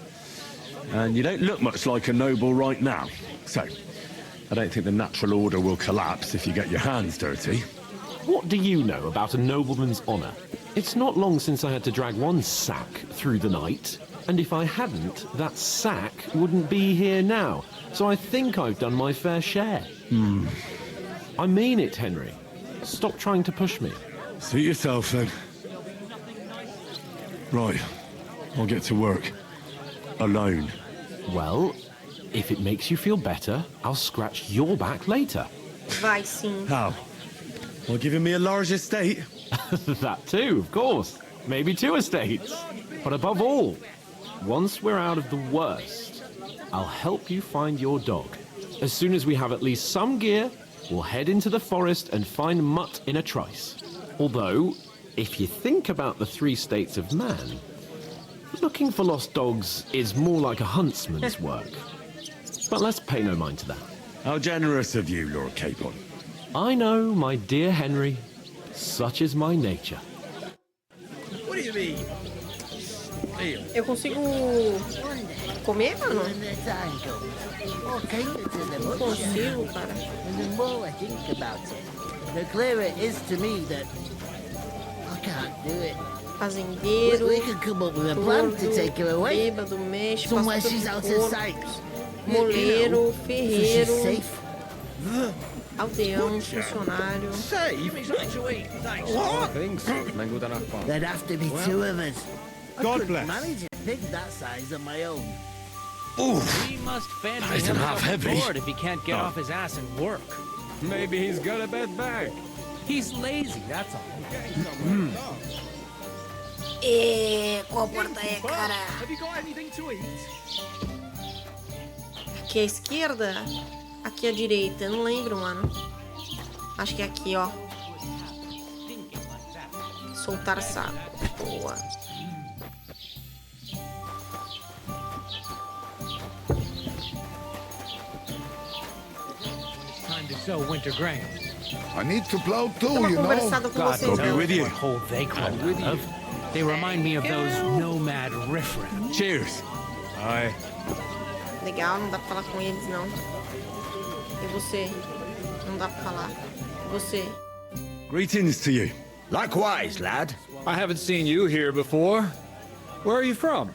and you don't look much like a noble right now. So, I don't think the natural order will collapse if you get your hands dirty. What do you know about a nobleman's honour? It's not long since I had to drag one sack through the night, and if I hadn't, that sack wouldn't be here now. So I think I've done my fair share. I mean it, Henry. Stop trying to push me. Suit yourself, then. Right, I'll get to work. Alone. Well, if it makes you feel better, I'll scratch your back later. Vai sim. How? Well, giving me a large estate? That too, of course. Maybe 2 estates. But above all, once we're out of the worst, I'll help you find your dog. As soon as we have at least some gear, we'll head into the forest and find Mutt in a trice. Although, if you think about the 3 states of man, looking for lost dogs is more like a huntsman's work. But let's pay no mind to that. How generous of you, Lord Capon. I know, my dear Henry. Such is my nature. What do you mean? Eu consigo comer, mano? Não consigo, cara. And the more I think about it, the clearer it is to me that I can't do it. Fazendeiro, We could come up with a plan to take her away. bêbado, mexe, Somewhere pastor she's do out of corpo, sight. moleiro, So she's ferreiro, safe. aldeão, funcionário. There'd have to be 2 of us. I God couldn't bless. manage a pig that size on my own. He must fancy That isn't half himself heavy. bored if he can't get off his ass and work. Maybe he's got a bad back. He's lazy, that's all. Qual porta é, cara? Have you got anything to eat? Aqui à esquerda? Aqui à direita? Eu não lembro, mano. Acho que é aqui, ó. Soltar saco. Boa. Time to sow winter grain. I need to plow too, Tava you know. conversado com God vocês. knows with you. what hole they crawl out of. They remind me of those nomad riffraff. Cheers. Aye. Legal, não dá pra falar com eles, não. E você? Não dá pra falar. E você? Greetings to you. Likewise, lad. I haven't seen you here before. Where are you from?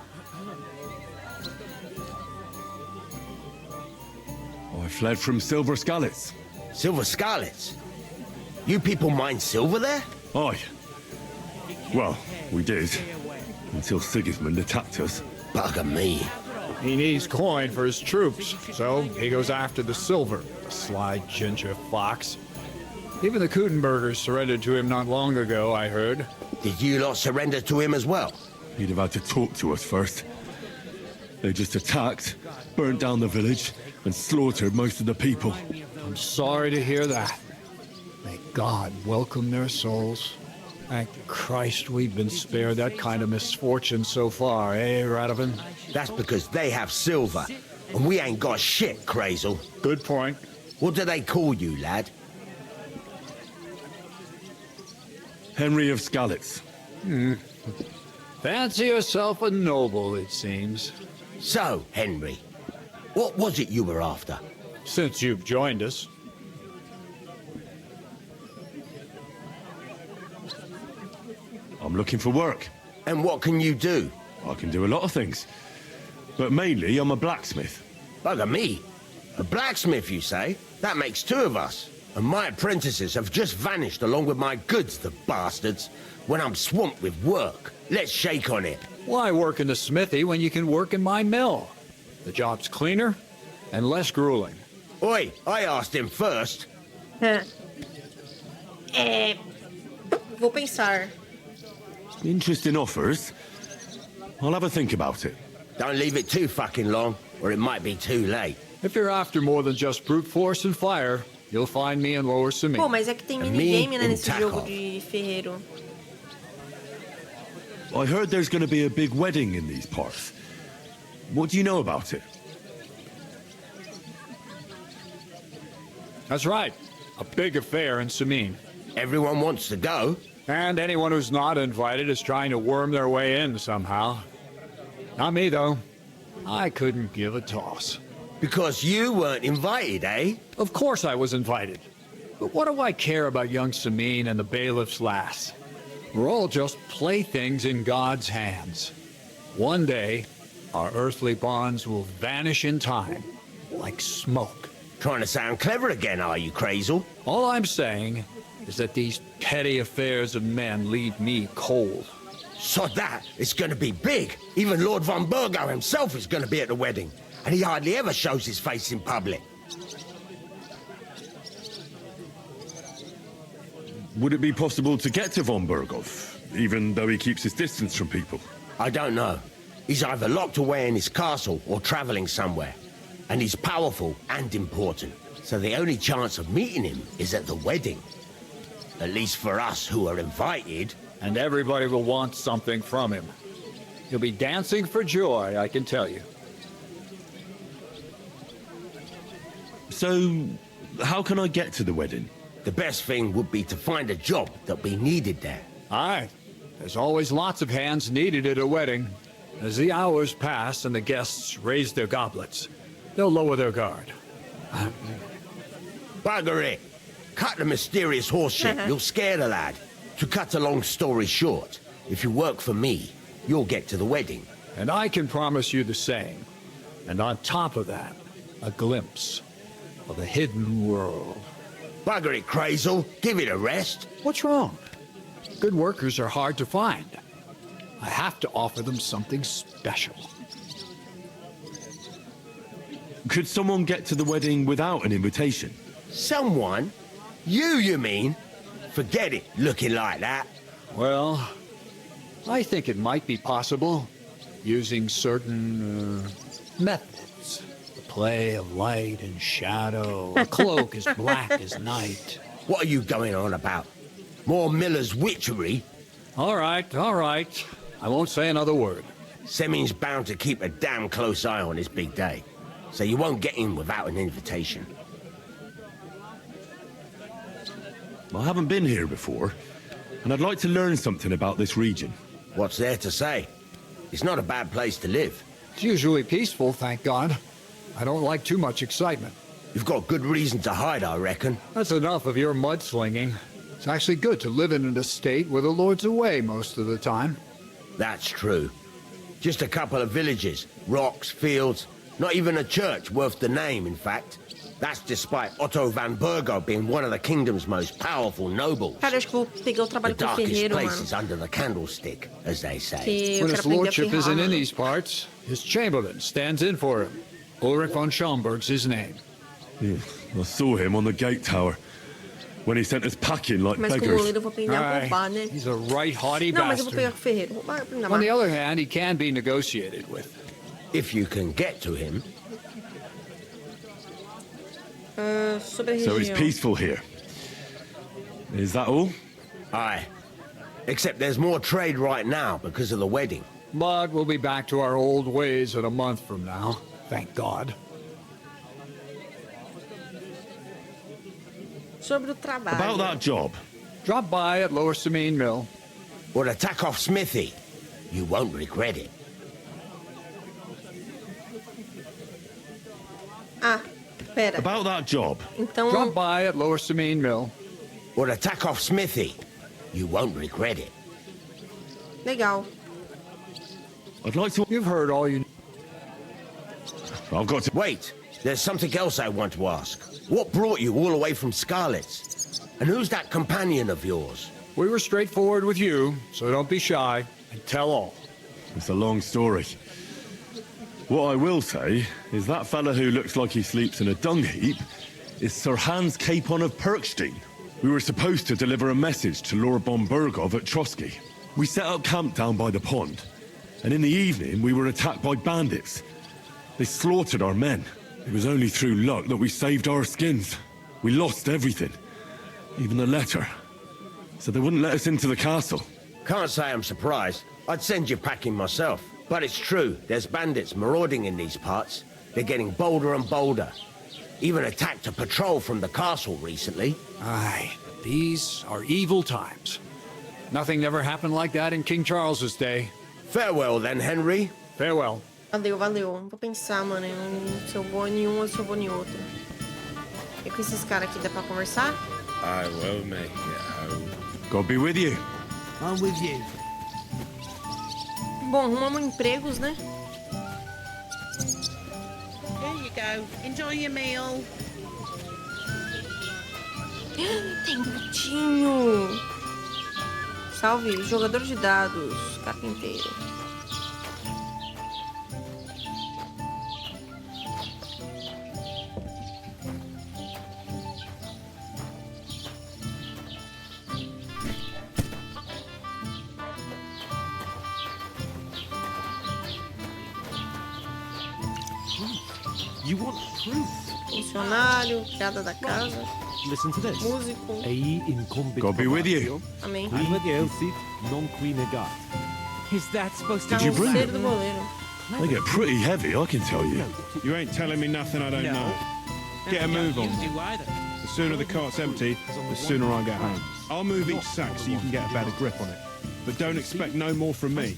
I fled from Silver Scalets. Silver Scarlets? You people mine silver there? Aye. Well, we did. Until Sigismund attacked us. Bugger me. He needs coin for his troops, so he goes after the silver. Sly ginger fox. Even the Kutenbergers surrendered to him not long ago, I heard. Did you lot surrender to him as well? He'd have had to talk to us first. They just attacked, burnt down the village, and slaughtered most of the people. I'm sorry to hear that. May God welcome their souls. Thank Christ we've been spared that kind of misfortune so far, eh, Radovan? That's because they have silver, and we ain't got shit, Crazel. Good point. What do they call you, lad? Henry of Scalets. Fancy yourself a noble, it seems. So, Henry, what was it you were after? Since you've joined us. I'm looking for work. And what can you do? I can do a lot of things. But mainly, I'm a blacksmith. Bugger me. A blacksmith, you say? That makes 2 of us. And my apprentices have just vanished along with my goods, the bastards. When I'm swamped with work. Let's shake on it. Why work in the smithy when you can work in my mill? The job's cleaner and less grueling. Oi, I asked him first. Vou pensar. Interesting offers. I'll have a think about it. Don't leave it too fucking long, or it might be too late. If you're after more than just brute force and fire, you'll find me in Lower Samine. Pô, mas é que tem minigame, né, nesse jogo de ferreiro. I heard there's going to be a big wedding in these parts. What do you know about it? That's right. A big affair in Samine. Everyone wants to go. And anyone who's not invited is trying to worm their way in somehow. Not me, though. I couldn't give a toss. Because you weren't invited, eh? Of course I was invited. But what do I care about young Samine and the bailiff's lass? We're all just playthings in God's hands. One day, our earthly bonds will vanish in time, like smoke. Trying to sound clever again, are you, Crazel? All I'm saying is that these petty affairs of men leave me cold. So that it's going to be big. Even Lord von Burgo himself is going to be at the wedding. And he hardly ever shows his face in public. Would it be possible to get to von Burgov, even though he keeps his distance from people? I don't know. He's either locked away in his castle or traveling somewhere. And he's powerful and important. So the only chance of meeting him is at the wedding. At least for us who are invited. And everybody will want something from him. He'll be dancing for joy, I can tell you. So, how can I get to the wedding? The best thing would be to find a job that'll be needed there. Aye. There's always lots of hands needed at a wedding. As the hours pass and the guests raise their goblets, they'll lower their guard. Bugger it! Cut the mysterious horse shit. You'll scare the lad. To cut a long story short, if you work for me, you'll get to the wedding. And I can promise you the same. And on top of that, a glimpse of the hidden world. Bugger it, Crazel. Give it a rest. What's wrong? Good workers are hard to find. I have to offer them something special. Could someone get to the wedding without an invitation? Someone? You mean? Forget it, looking like that. Well, I think it might be possible, using certain methods. The play of light and shadow, a cloak as black as night. What are you going on about? More Miller's witchery? All right, all right. I won't say another word. Semin's bound to keep a damn close eye on his big day, so you won't get in without an invitation. I haven't been here before, and I'd like to learn something about this region. What's there to say? It's not a bad place to live. It's usually peaceful, thank God. I don't like too much excitement. You've got good reason to hide, I reckon. That's enough of your mudslinging. It's actually good to live in an estate where the Lord's away most of the time. That's true. Just a couple of villages, rocks, fields, not even a church worth the name, in fact. That's despite Otto van Burgo being one of the kingdom's most powerful nobles. Cara, acho que vou pegar o trabalho com o ferreiro, place mano. is under the candlestick, as they say. When his lordship isn't in these parts, his chamberlain stands in for him. Ulrich von Schomberg's his name. Yeah, I saw him on the gate tower when he sent us packing like Mas com o beggars. goleiro eu vou aprender a roubar, né? He's a right haughty Não, mas eu vou bastard. pegar com o ferreiro. Roubar, aprender a On the amar. other hand, he can be negotiated with. If you can get to him. Sobre a So it's região. peaceful here. Is that all? Aye. Except there's more trade right now because of the wedding. But we'll be back to our old ways in a month from now. Thank God. Sobre o trabalho. About that job. Drop by at Lower Samine Mill. Or the Takoff smithy. You won't regret it. Ah, pera. About that job. Então, Drop by at Lower Samine Mill. Or the Takoff smithy. You won't regret it. legal. I'd like to... You've heard all you... I've got to... Wait, there's something else I want to ask. What brought you all the way from Scarlet's? And who's that companion of yours? We were straightforward with you, so don't be shy and tell all. It's a long story. What I will say is that fella who looks like he sleeps in a dung heap is Sir Hans Capon of Perkstein. We were supposed to deliver a message to Lord Bombergov at Trotsky. We set up camp down by the pond, and in the evening we were attacked by bandits. They slaughtered our men. It was only through luck that we saved our skins. We lost everything. Even the letter. So they wouldn't let us into the castle. Can't say I'm surprised. I'd send you packing myself. But it's true, there's bandits marauding in these parts. They're getting bolder and bolder. Even attacked a patrol from the castle recently. Aye, these are evil times. Nothing ever happened like that in King Charles's day. Farewell then, Henry. Farewell. Valeu, valeu. Vou pensar, mano, se eu vou em um ou se eu vou em outro. E com esses caras aqui dá pra conversar? I will make it home. God be with you. I'm with you. Bom, arrumamos empregos, né? Here you go. Enjoy your meal. Tem gatinho. Salve, jogador de dados, carpinteiro. You want proof? Funcionário, criada da casa. Listen to this. Músico. God be with you. Amém. Non qui negat. Is that supposed to Did you bring Carroceiro them? do boleiro. They get pretty heavy, I can tell you. You ain't telling me nothing I don't know. Get a move on. The sooner the cart's empty, the sooner I get home. I'll move each sack so you can get a better grip on it. But don't expect no more from me.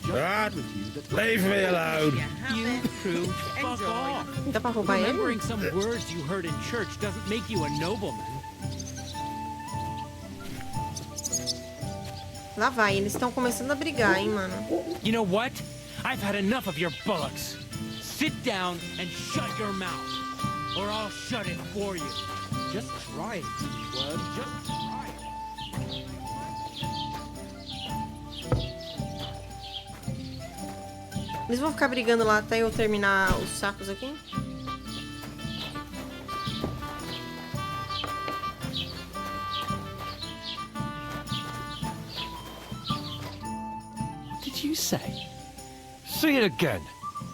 Right. Leave me alone. You two fuck off. Dá pra roubar ele? Remembering some words you heard in church doesn't make you a nobleman. Lá vai, eles estão começando a brigar, hein, mano. You know what? I've had enough of your bullocks. Sit down and shut your mouth, or I'll shut it for you. Just try it, Word. Just try it. Eles vão ficar brigando lá até eu terminar os sacos aqui? What did you say? Say it again.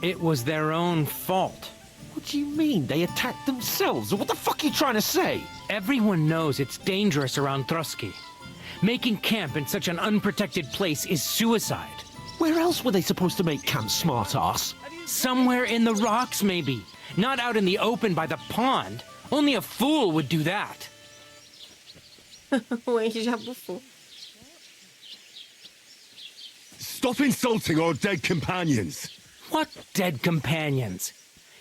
It was their own fault. What do you mean? They attacked themselves? What the fuck are you trying to say? Everyone knows it's dangerous around Trotsky. Making camp in such an unprotected place is suicide. Where else were they supposed to make camp, smart-ass? Somewhere in the rocks, maybe. Not out in the open by the pond. Only a fool would do that. O Henry já bufou. Stop insulting our dead companions. What dead companions?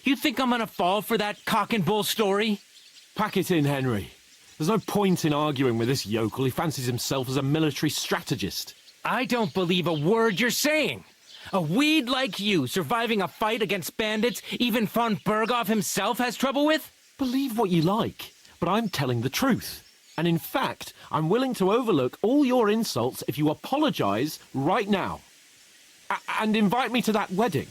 You think I'm gonna fall for that cock and bull story? Pack it in, Henry. There's no point in arguing with this yokel. He fancies himself as a military strategist. I don't believe a word you're saying. A weed like you surviving a fight against bandits even von Berghoff himself has trouble with? Believe what you like, but I'm telling the truth. And in fact, I'm willing to overlook all your insults if you apologize right now. And invite me to that wedding.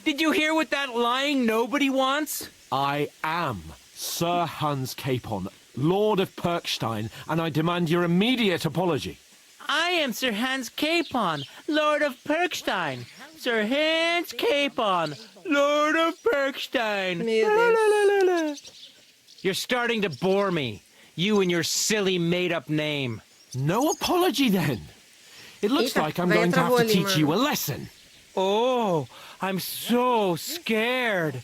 Did you hear what that lying nobody wants? I am Sir Hans Capon, Lord of Perkstein, and I demand your immediate apology. I am Sir Hans Capon, Lord of Perkstein. Sir Hans Capon, Lord of Perkstein. You're starting to bore me. You and your silly made-up name. No apology, then. It looks like I'm going to have to teach you a lesson. Oh, I'm so scared.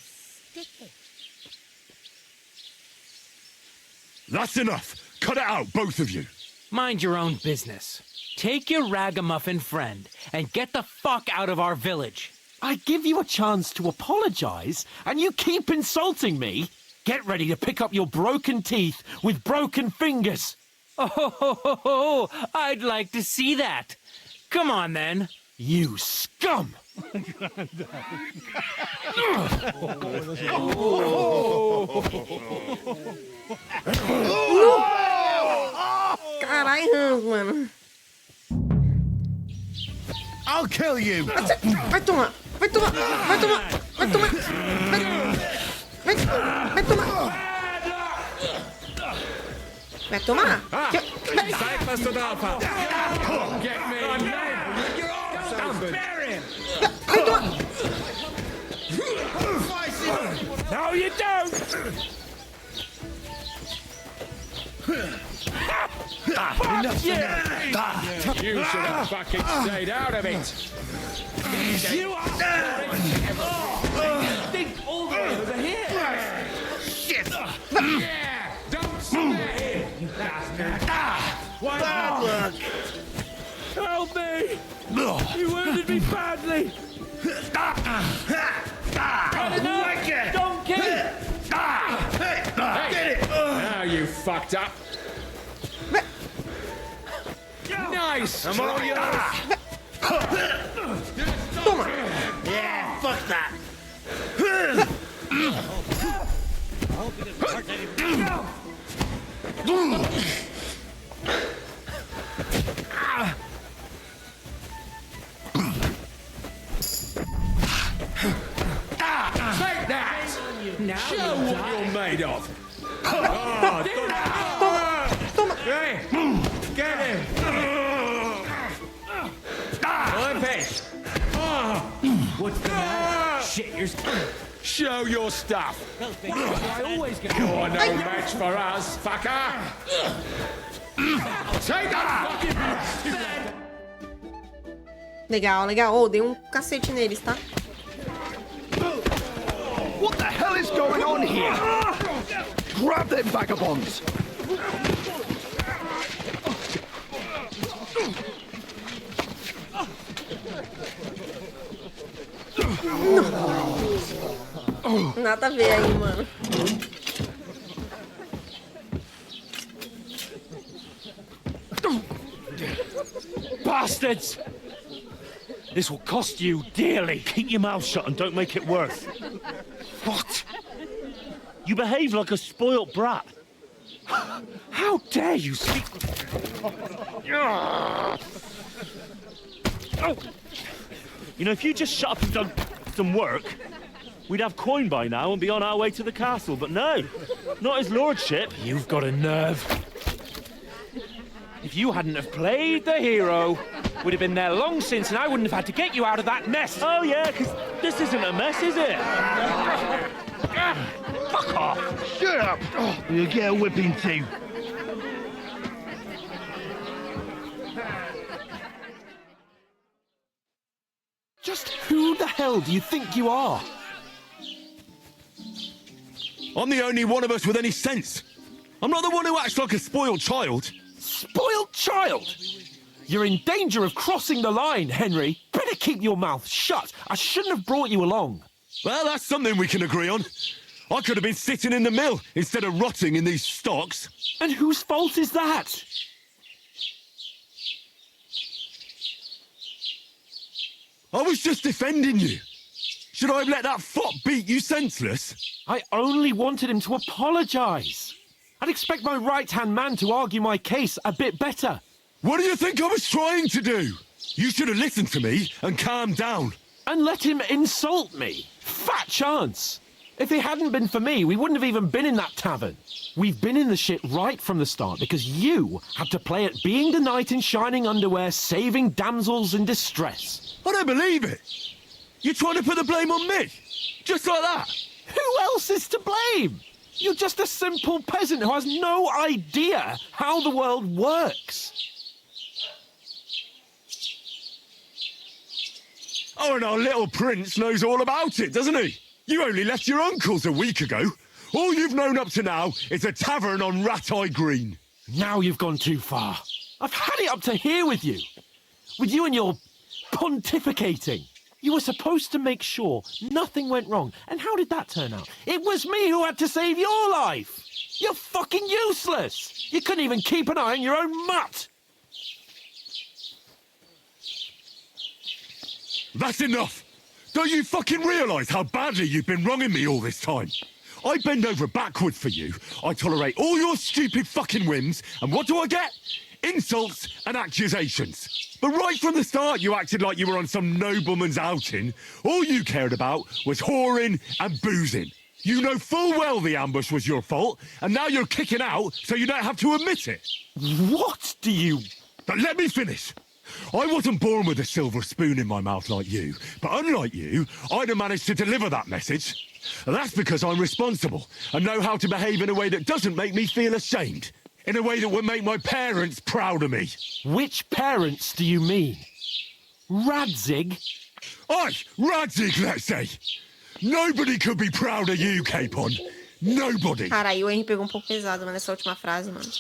That's enough. Cut it out, both of you. Mind your own business. Take your ragamuffin friend and get the fuck out of our village. I give you a chance to apologize, and you keep insulting me. Get ready to pick up your broken teeth with broken fingers. Oh, I'd like to see that. Come on, then. You scum! Carai, Hans, mano. I'll kill you! Vai tomar! Vai tomar! Vai tomar! Vai tomar! Vai tomar! Vai tomar? Zeig, was du drauf hast. Get me. Bury him! No, you don't! Enough you should have fucking stayed out of it. You are... Think all the way over here! Shit! Yeah! Don't swear here, you bastard! Why not work? Help me! You wounded me badly! Donkey! Hey, now you fucked up. Nice! I'm all yours. Toma! Yeah, fuck that. Take that! Now Show you what die. you're made of! Hey, get him! Olympic! What's the matter? Shit, you're... Show your stuff! I always get... You're no match for us, fucker! Take that! Legal, legal. Oh, dei um cacete neles, tá? What the hell is going on here? Grab them vagabonds! Nada a ver aí, mano. Bastards! This will cost you dearly. Keep your mouth shut and don't make it worse. What? You behave like a spoilt brat. How dare you speak... Oh. You know, if you just shut up and done some work, we'd have coin by now and be on our way to the castle, but no, not his lordship. You've got a nerve. If you hadn't have played the hero, we'd have been there long since and I wouldn't have had to get you out of that mess. Oh yeah, because this isn't a mess, is it? Fuck off. Shut up! Oh, you'll get a whipping too. Just who the hell do you think you are? I'm the only one of us with any sense. I'm not the one who acts like a spoiled child. Spoiled child? You're in danger of crossing the line, Henry. Better keep your mouth shut. I shouldn't have brought you along. Well, that's something we can agree on. I could have been sitting in the mill instead of rotting in these stocks. And whose fault is that? I was just defending you. Should I have let that fop beat you senseless? I only wanted him to apologise. I'd expect my right-hand man to argue my case a bit better. What do you think I was trying to do? You should have listened to me and calmed down. And let him insult me. Fat chance. If it hadn't been for me, we wouldn't have even been in that tavern. We've been in the shit right from the start because you had to play at being the knight in shining underwear, saving damsels in distress. I don't believe it. You're trying to put the blame on me? Just like that? Who else is to blame? You're just a simple peasant who has no idea how the world works. Oh, and our little prince knows all about it, doesn't he? You only left your uncle's a week ago. All you've known up to now is a tavern on Rat-Eye Green. Now you've gone too far. I've had it up to here with you. With you and your pontificating. You were supposed to make sure nothing went wrong. And how did that turn out? It was me who had to save your life. You're fucking useless. You couldn't even keep an eye on your own mutt. That's enough. Don't you fucking realise how badly you've been wronging me all this time? I bend over backwards for you. I tolerate all your stupid fucking whims. And what do I get? Insults and accusations. But right from the start, you acted like you were on some nobleman's outing. All you cared about was whoring and boozing. You know full well the ambush was your fault, and now you're kicking out so you don't have to admit it. What do you... But let me finish. I wasn't born with a silver spoon in my mouth like you, but unlike you, I'd have managed to deliver that message. And that's because I'm responsible and know how to behave in a way that doesn't make me feel ashamed. In a way that would make my parents proud of me. Which parents do you mean? Radzig? Aye, Radzig, let's say. Nobody could be proud of you, Capon. Nobody. Cara, aí o Henry pegou um pouco pesado, mano, nessa última frase, mano.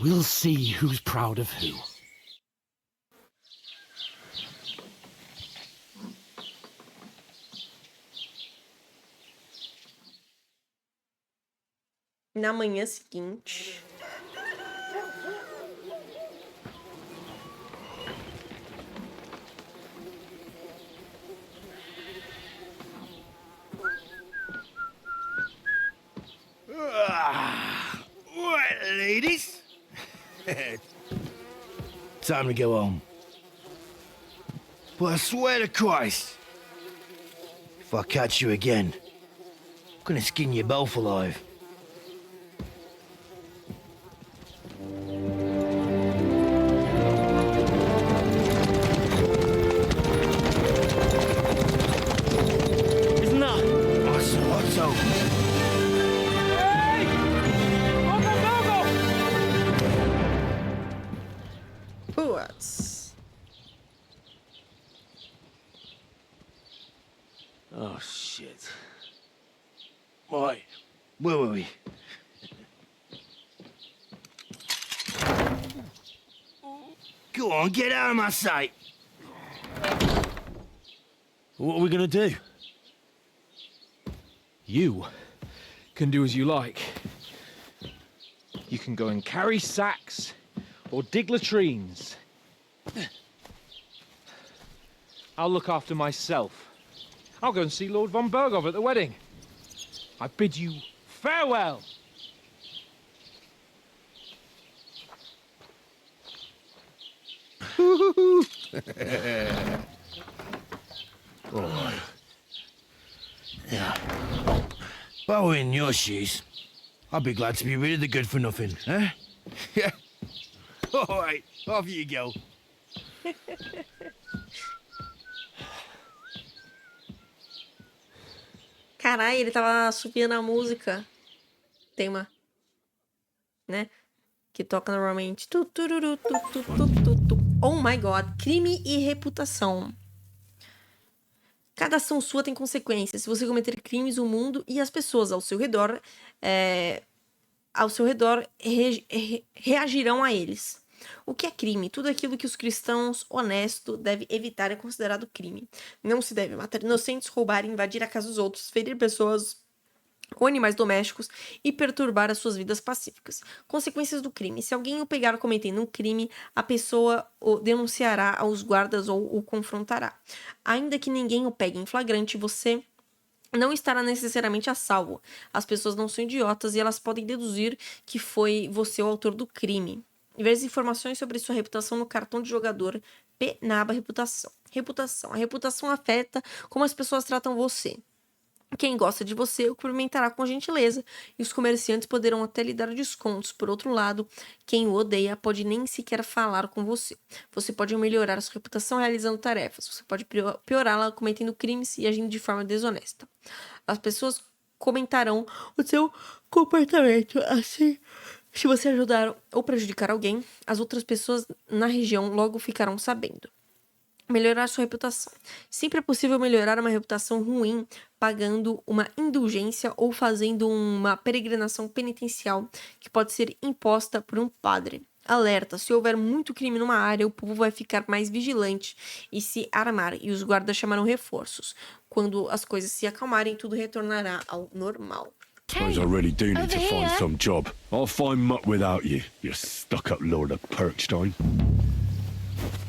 We'll see who's proud of who. Na manhã seguinte... Right, ladies. Time to go home. But I swear to Christ, if I catch you again, I'm gonna skin you both alive. Isn't that? Otto. Putz. Oh, shit. Right, where were we? Go on, get out of my sight. What are we gonna do? You can do as you like. You can go and carry sacks or dig latrines. I'll look after myself. I'll go and see Lord von Berghoff at the wedding. I bid you farewell. All right. Yeah. If I were in your shoes, I'd be glad to be rid of the good-for-nothing, eh? Yeah. All right, off you go. Caralho, ele tava subindo a música. Tema. Né? Que toca normalmente. Oh my god. Crime e reputação. Cada ação sua tem consequências. Se você cometer crimes, o mundo e as pessoas ao seu redor reagirão a eles. O que é crime? Tudo aquilo que os cristãos honestos devem evitar é considerado crime. Não se deve matar inocentes, roubar, invadir a casa dos outros, ferir pessoas ou animais domésticos e perturbar as suas vidas pacíficas. Consequências do crime. Se alguém o pegar cometendo um crime, a pessoa o denunciará aos guardas ou o confrontará. Ainda que ninguém o pegue em flagrante, você não estará necessariamente a salvo. As pessoas não são idiotas e elas podem deduzir que foi você o autor do crime. Veja informações sobre sua reputação no cartão de jogador P na aba reputação. Reputação. A reputação afeta como as pessoas tratam você. Quem gosta de você o cumprimentará com gentileza e os comerciantes poderão até lhe dar descontos. Por outro lado, quem o odeia pode nem sequer falar com você. Você pode melhorar a sua reputação realizando tarefas. Você pode piorá-la cometendo crimes e agindo de forma desonesta. As pessoas comentarão o seu comportamento. Assim, se você ajudar ou prejudicar alguém, as outras pessoas na região logo ficarão sabendo. Melhorar sua reputação. Sempre é possível melhorar uma reputação ruim pagando uma indulgência ou fazendo uma peregrinação penitencial que pode ser imposta por um padre. Alerta: se houver muito crime numa área, o povo vai ficar mais vigilante e se armar, e os guardas chamarão reforços. Quando as coisas se acalmarem, tudo retornará ao normal. Suppose I really do need to find some job. I'll find muck without you, you stuck-up Lord of Perkstein.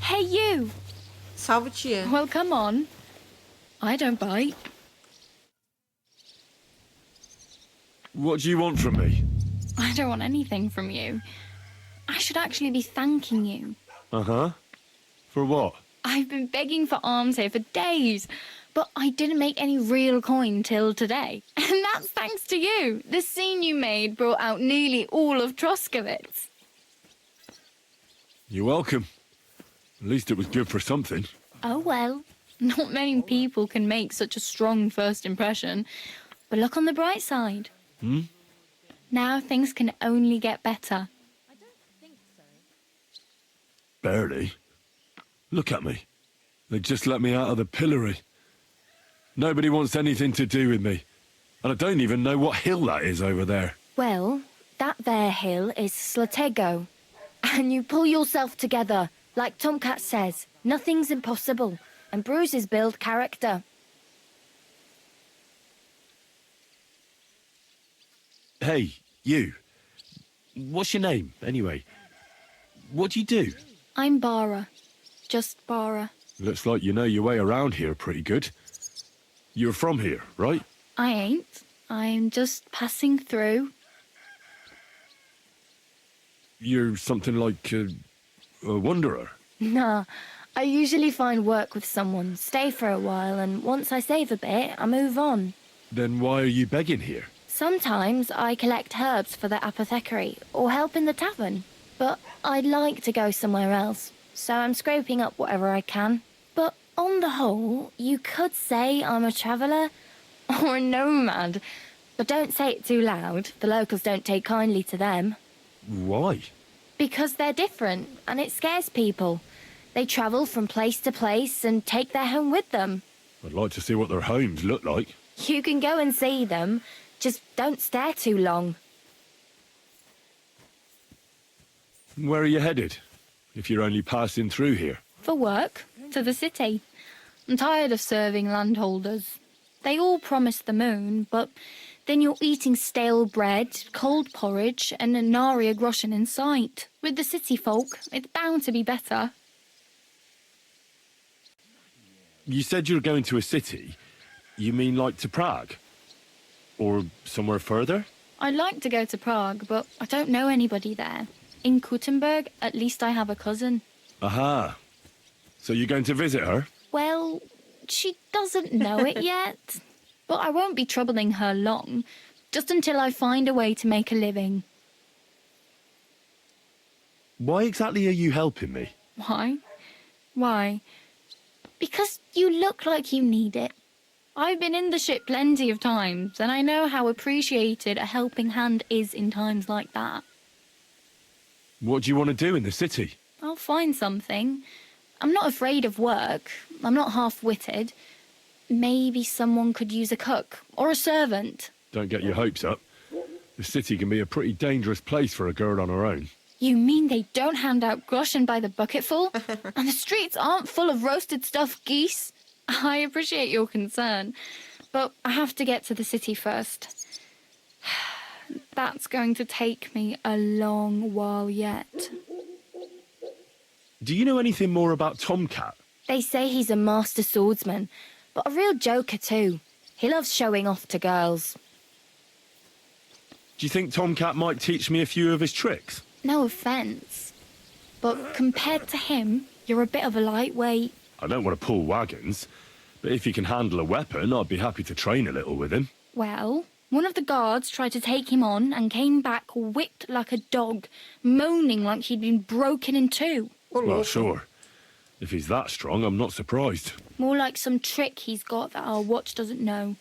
Hey, you! Salve, tia. Well, come on. I don't bite. What do you want from me? I don't want anything from you. I should actually be thanking you. Uh-huh. For what? I've been begging for alms here for days, but I didn't make any real coin till today. And That's thanks to you. The scene you made brought out nearly all of Troskowitz. You're welcome. At least it was good for something. Oh, well. Not many people can make such a strong first impression. But look on the bright side. Hmm? Now things can only get better. Barely. Look at me. They just let me out of the pillory. Nobody wants anything to do with me. And I don't even know what hill that is over there. Well, that there hill is Slatego. And you pull yourself together. Like Tomcat says, nothing's impossible. And bruises build character. Hey, you. What's your name, anyway? What do you do? I'm Bara. Just Bara. Looks like you know your way around here pretty good. You're from here, right? I ain't. I'm just passing through. You're something like a wanderer. Nah, I usually find work with someone, stay for a while, and once I save a bit, I move on. Then why are you begging here? Sometimes I collect herbs for the apothecary, or help in the tavern. But I'd like to go somewhere else, so I'm scraping up whatever I can. But on the whole, you could say I'm a traveller, or a nomad. But don't say it too loud, the locals don't take kindly to them. Why? Because they're different, and it scares people. They travel from place to place and take their home with them. I'd like to see what their homes look like. You can go and see them, just don't stare too long. Where are you headed, if you're only passing through here? For work, to the city. I'm tired of serving landholders. They all promise the moon, but then you're eating stale bread, cold porridge, and a nary a groschen in sight. With the city folk, it's bound to be better. You said you were going to a city. You mean like to Prague? Or somewhere further? I'd like to go to Prague, but I don't know anybody there. In Kuttenberg, at least I have a cousin. Aha. So you're going to visit her? Well, she doesn't know it yet. But I won't be troubling her long, just until I find a way to make a living. Why exactly are you helping me? Why? Why? Because you look like you need it. I've been in the ship plenty of times, and I know how appreciated a helping hand is in times like that. What do you want to do in the city? I'll find something. I'm not afraid of work. I'm not half-witted. Maybe someone could use a cook or a servant. Don't get your hopes up. The city can be a pretty dangerous place for a girl on her own. You mean they don't hand out groschen by the bucketful? And the streets aren't full of roasted stuffed geese? I appreciate your concern, but I have to get to the city first. That's going to take me a long while yet. Do you know anything more about Tomcat? They say he's a master swordsman, but a real joker too. He loves showing off to girls. Do you think Tomcat might teach me a few of his tricks? No offence, but compared to him, you're a bit of a lightweight. I don't want to pull wagons, but if he can handle a weapon, I'd be happy to train a little with him. Well, one of the guards tried to take him on and came back whipped like a dog, moaning like he'd been broken in two. Well, sure. If he's that strong, I'm not surprised. More like some trick he's got that our watch doesn't know.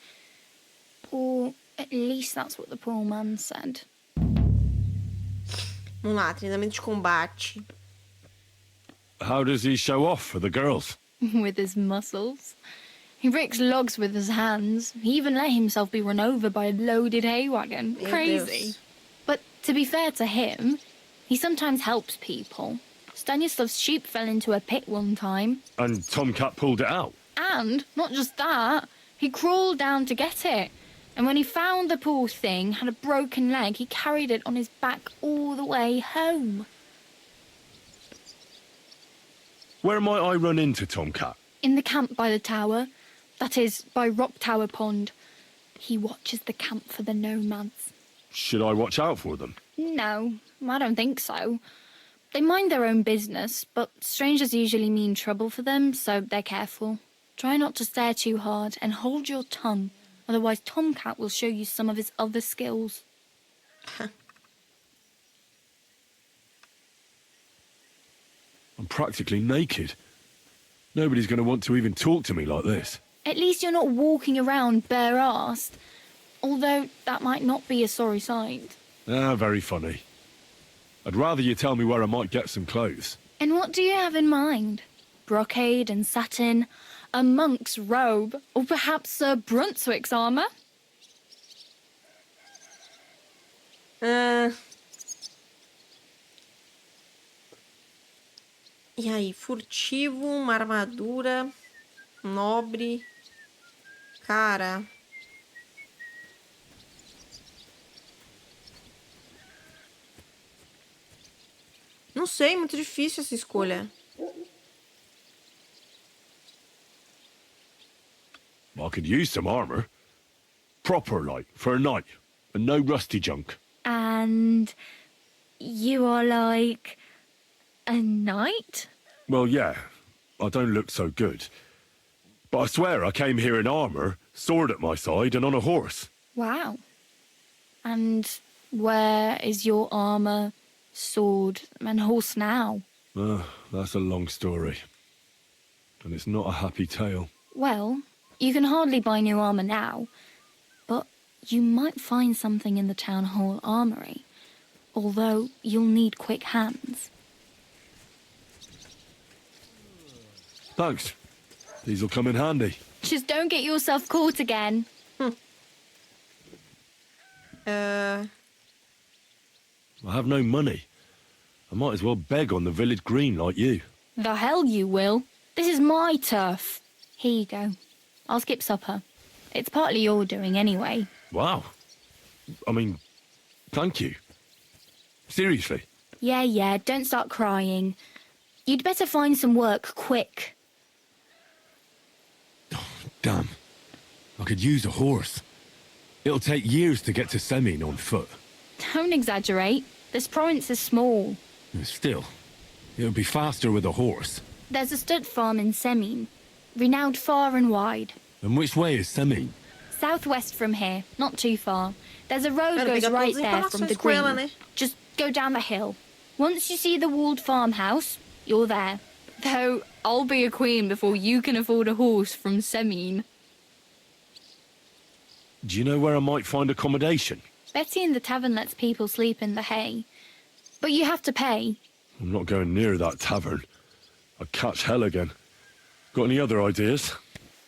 Or at least that's what the poor man said. Vamos lá, treinamento de combate. How does he show off for the girls? With his muscles. He breaks logs with his hands. He even let himself be run over by a loaded hay wagon. Crazy. But to be fair to him, he sometimes helps people. Stanislav's sheep fell into a pit one time. And Tomcat pulled it out? And, not just that, he crawled down to get it. And when he found the poor thing had a broken leg, he carried it on his back all the way home. Where might I run into Tomcat? In the camp by the tower. That is, by Rock Tower Pond. He watches the camp for the nomads. Should I watch out for them? No, I don't think so. They mind their own business, but strangers usually mean trouble for them, so they're careful. Try not to stare too hard and hold your tongue. Otherwise, Tomcat will show you some of his other skills. I'm practically naked. Nobody's going to want to even talk to me like this. At least you're not walking around bare-assed. Although, that might not be a sorry sight. Ah, very funny. I'd rather you tell me where I might get some clothes. And what do you have in mind? Brocade and satin, a monk's robe, or perhaps Sir Brunswick's armour? E aí, furtivo, uma armadura, nobre. Cara. Não sei, muito difícil essa escolha. I could use some armor. Proper, like, for a night. And no rusty junk. And you are like a knight? Well, yeah. I don't look so good. But I swear I came here in armor, sword at my side, and on a horse. Wow. And where is your armour, sword, and horse now? That's a long story. And it's not a happy tale. Well, you can hardly buy new armour now, but you might find something in the town hall armoury, although you'll need quick hands. Thanks. These'll come in handy. Just don't get yourself caught again. I have no money. I might as well beg on the village green like you. The hell you will. This is my turf. Here you go. I'll skip supper. It's partly your doing anyway. Wow. I mean, thank you. Seriously. Yeah, don't start crying. You'd better find some work quick. Damn. I could use a horse. It'll take years to get to Semin on foot. Don't exaggerate. This province is small. Still, it would be faster with a horse. There's a stud farm in Semin, renowned far and wide. And which way is Semin? Southwest from here, not too far. There's a road goes right there from the green. Just go down the hill. Once you see the walled farmhouse, you're there. Though, I'll be a queen before you can afford a horse from Semin. Do you know where I might find accommodation? Betty in the tavern lets people sleep in the hay. But you have to pay. I'm not going near that tavern. I'd catch hell again. Got any other ideas?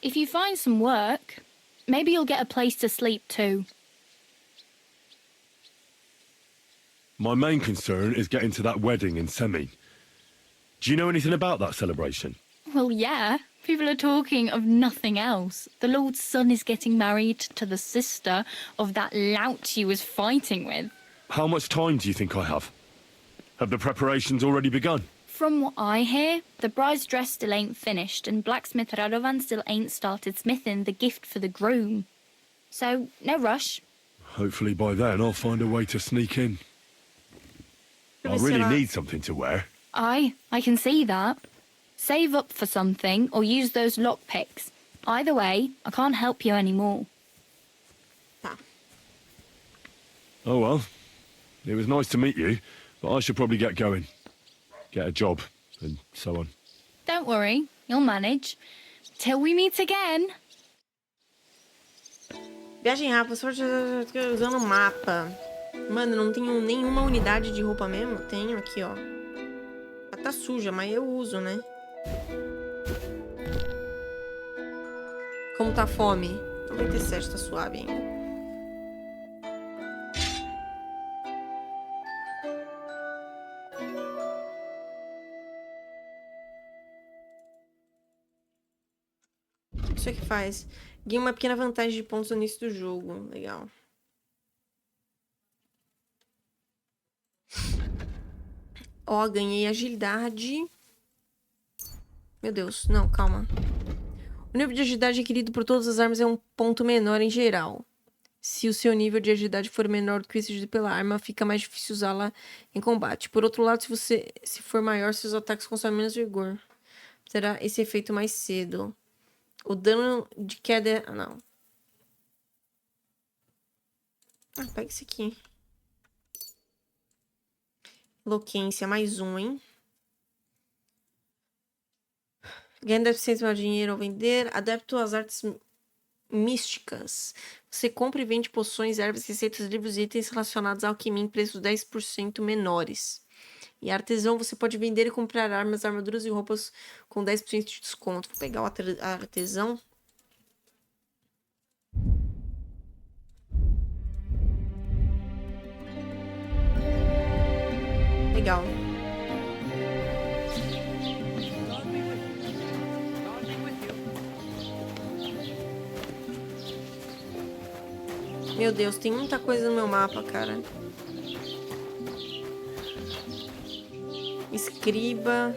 If you find some work, maybe you'll get a place to sleep too. My main concern is getting to that wedding in Semin. Do you know anything about that celebration? Well, yeah. People are talking of nothing else. The Lord's son is getting married to the sister of that lout you was fighting with. How much time do you think I have? Have the preparations already begun? From what I hear, the bride's dress still ain't finished, and blacksmith Radovan still ain't started smithing the gift for the groom. So, no rush. Hopefully by then I'll find a way to sneak in. I really need something to wear. I can see that. Save up for something, or use those lockpicks. Either way, I can't help you anymore. Oh well. It was nice to meet you, but I should probably get going. Get a job, and so on. Don't worry, you'll manage. Till we meet again. Viagem rápida, sorte usando o mapa. Mano, não tenho nenhuma unidade de roupa mesmo. Tenho aqui, ó. Ela tá suja, mas eu uso, né? Como tá a fome? 97, tá suave ainda. Isso aqui faz. Ganha uma pequena vantagem de pontos no início do jogo. Legal. Ó, ganhei agilidade. Meu Deus, não, calma. O nível de agilidade adquirido por todas as armas é um ponto menor em geral. Se o seu nível de agilidade for menor do que o exigido pela arma, fica mais difícil usá-la em combate. Por outro lado, se for maior, seus ataques consomem menos vigor. Terá esse efeito mais cedo. O dano de queda... Ah, não. Ah, pega esse aqui. Eloquência, mais um, hein? Ganha 10% mais dinheiro ao vender. Adepto às artes místicas. Você compra e vende poções, ervas, receitas, livros e itens relacionados à alquimia em preços 10% menores. E artesão, você pode vender e comprar armas, armaduras e roupas com 10% de desconto. Vou pegar o artesão. Legal. Meu Deus, tem muita coisa no meu mapa, cara. Escriba.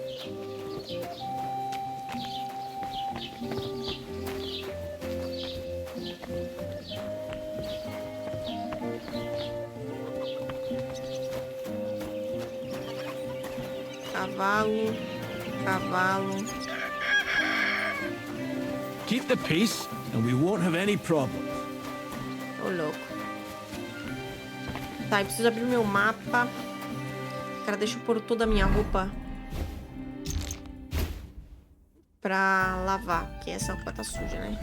Cavalo. Cavalo. Keep the peace, and we won't have any problems. Ô, louco. Tá, eu preciso abrir o meu mapa. Cara, deixa eu pôr toda a minha roupa pra lavar, porque essa roupa tá suja, né?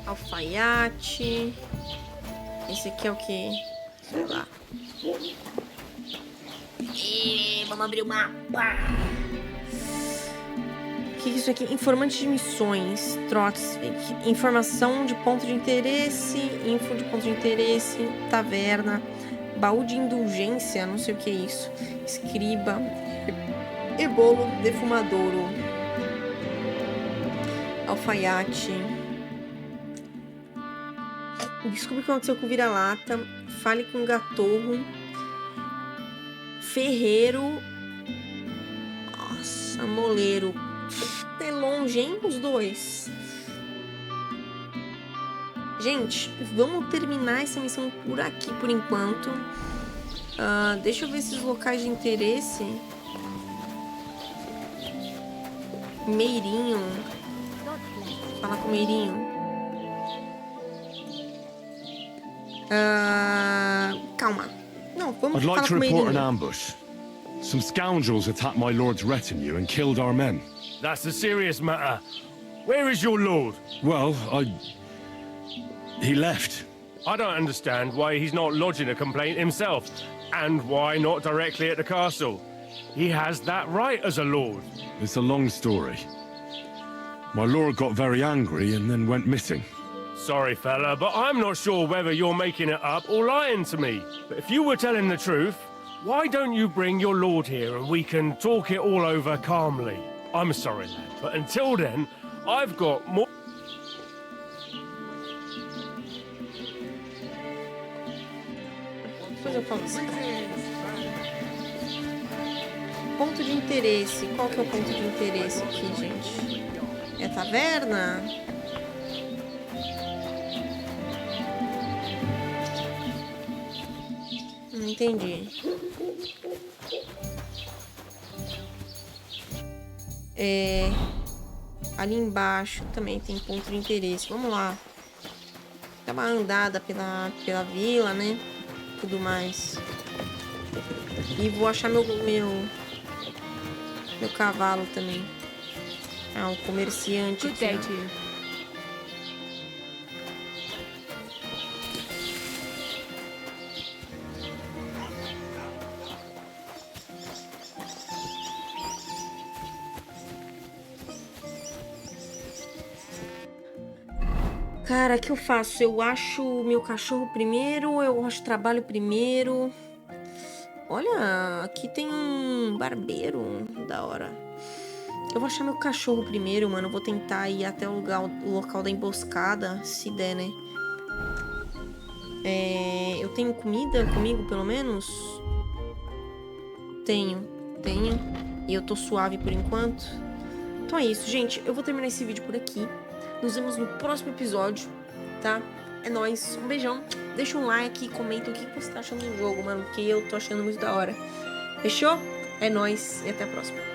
Alfaiate. Esse aqui é o que? Sei lá. E vamos abrir o mapa. O que é isso aqui? Informante de missões. Trotes. Informação de ponto de interesse. Info de ponto de interesse. Taverna. Baú de indulgência. Não sei o que é isso. Escriba. Ebolo defumadouro. Alfaiate. Descubra o que aconteceu com o vira-lata. Fale com o gatorro. Ferreiro. Nossa, moleiro. É longe, hein? Os dois. Gente, vamos terminar essa missão por aqui, por enquanto. Deixa eu ver esses locais de interesse. Meirinho. Fala com o Meirinho. Calma. Não, vamos I'd like falar to com o report an Meirinho. ambush. Some scoundrels attacked my lord's retinue and killed our men. That's a serious matter. Where is your lord? Well, he left. I don't understand why he's not lodging a complaint himself, and why not directly at the castle. He has that right as a lord. It's a long story. My lord got very angry and then went missing. Sorry, fella, but I'm not sure whether you're making it up or lying to me. But if you were telling the truth, why don't you bring your lord here and we can talk it all over calmly? I'm sorry, lad, but until then, I've got more... Depois eu falo com esse cara. Ponto de interesse. Qual que é o ponto de interesse aqui, gente? É taverna? Não entendi. Ali embaixo também tem ponto de interesse. Vamos lá. Dá uma andada pela vila, né? Tudo mais. E vou achar meu cavalo também. Ah, um comerciante aqui. Cara, o que eu faço? Eu acho meu cachorro primeiro, eu acho trabalho primeiro. Olha, aqui tem um barbeiro, da hora. Eu vou achar meu cachorro primeiro, mano. Eu vou tentar ir até o local da emboscada, se der, né? Eu tenho comida comigo, pelo menos? Tenho. E eu tô suave por enquanto. Então é isso, gente. Eu vou terminar esse vídeo por aqui. Nos vemos no próximo episódio, tá? É nóis. Um beijão. Deixa um like e comenta o que você tá achando do jogo, mano. Que eu tô achando muito da hora. Fechou? É nóis e até a próxima.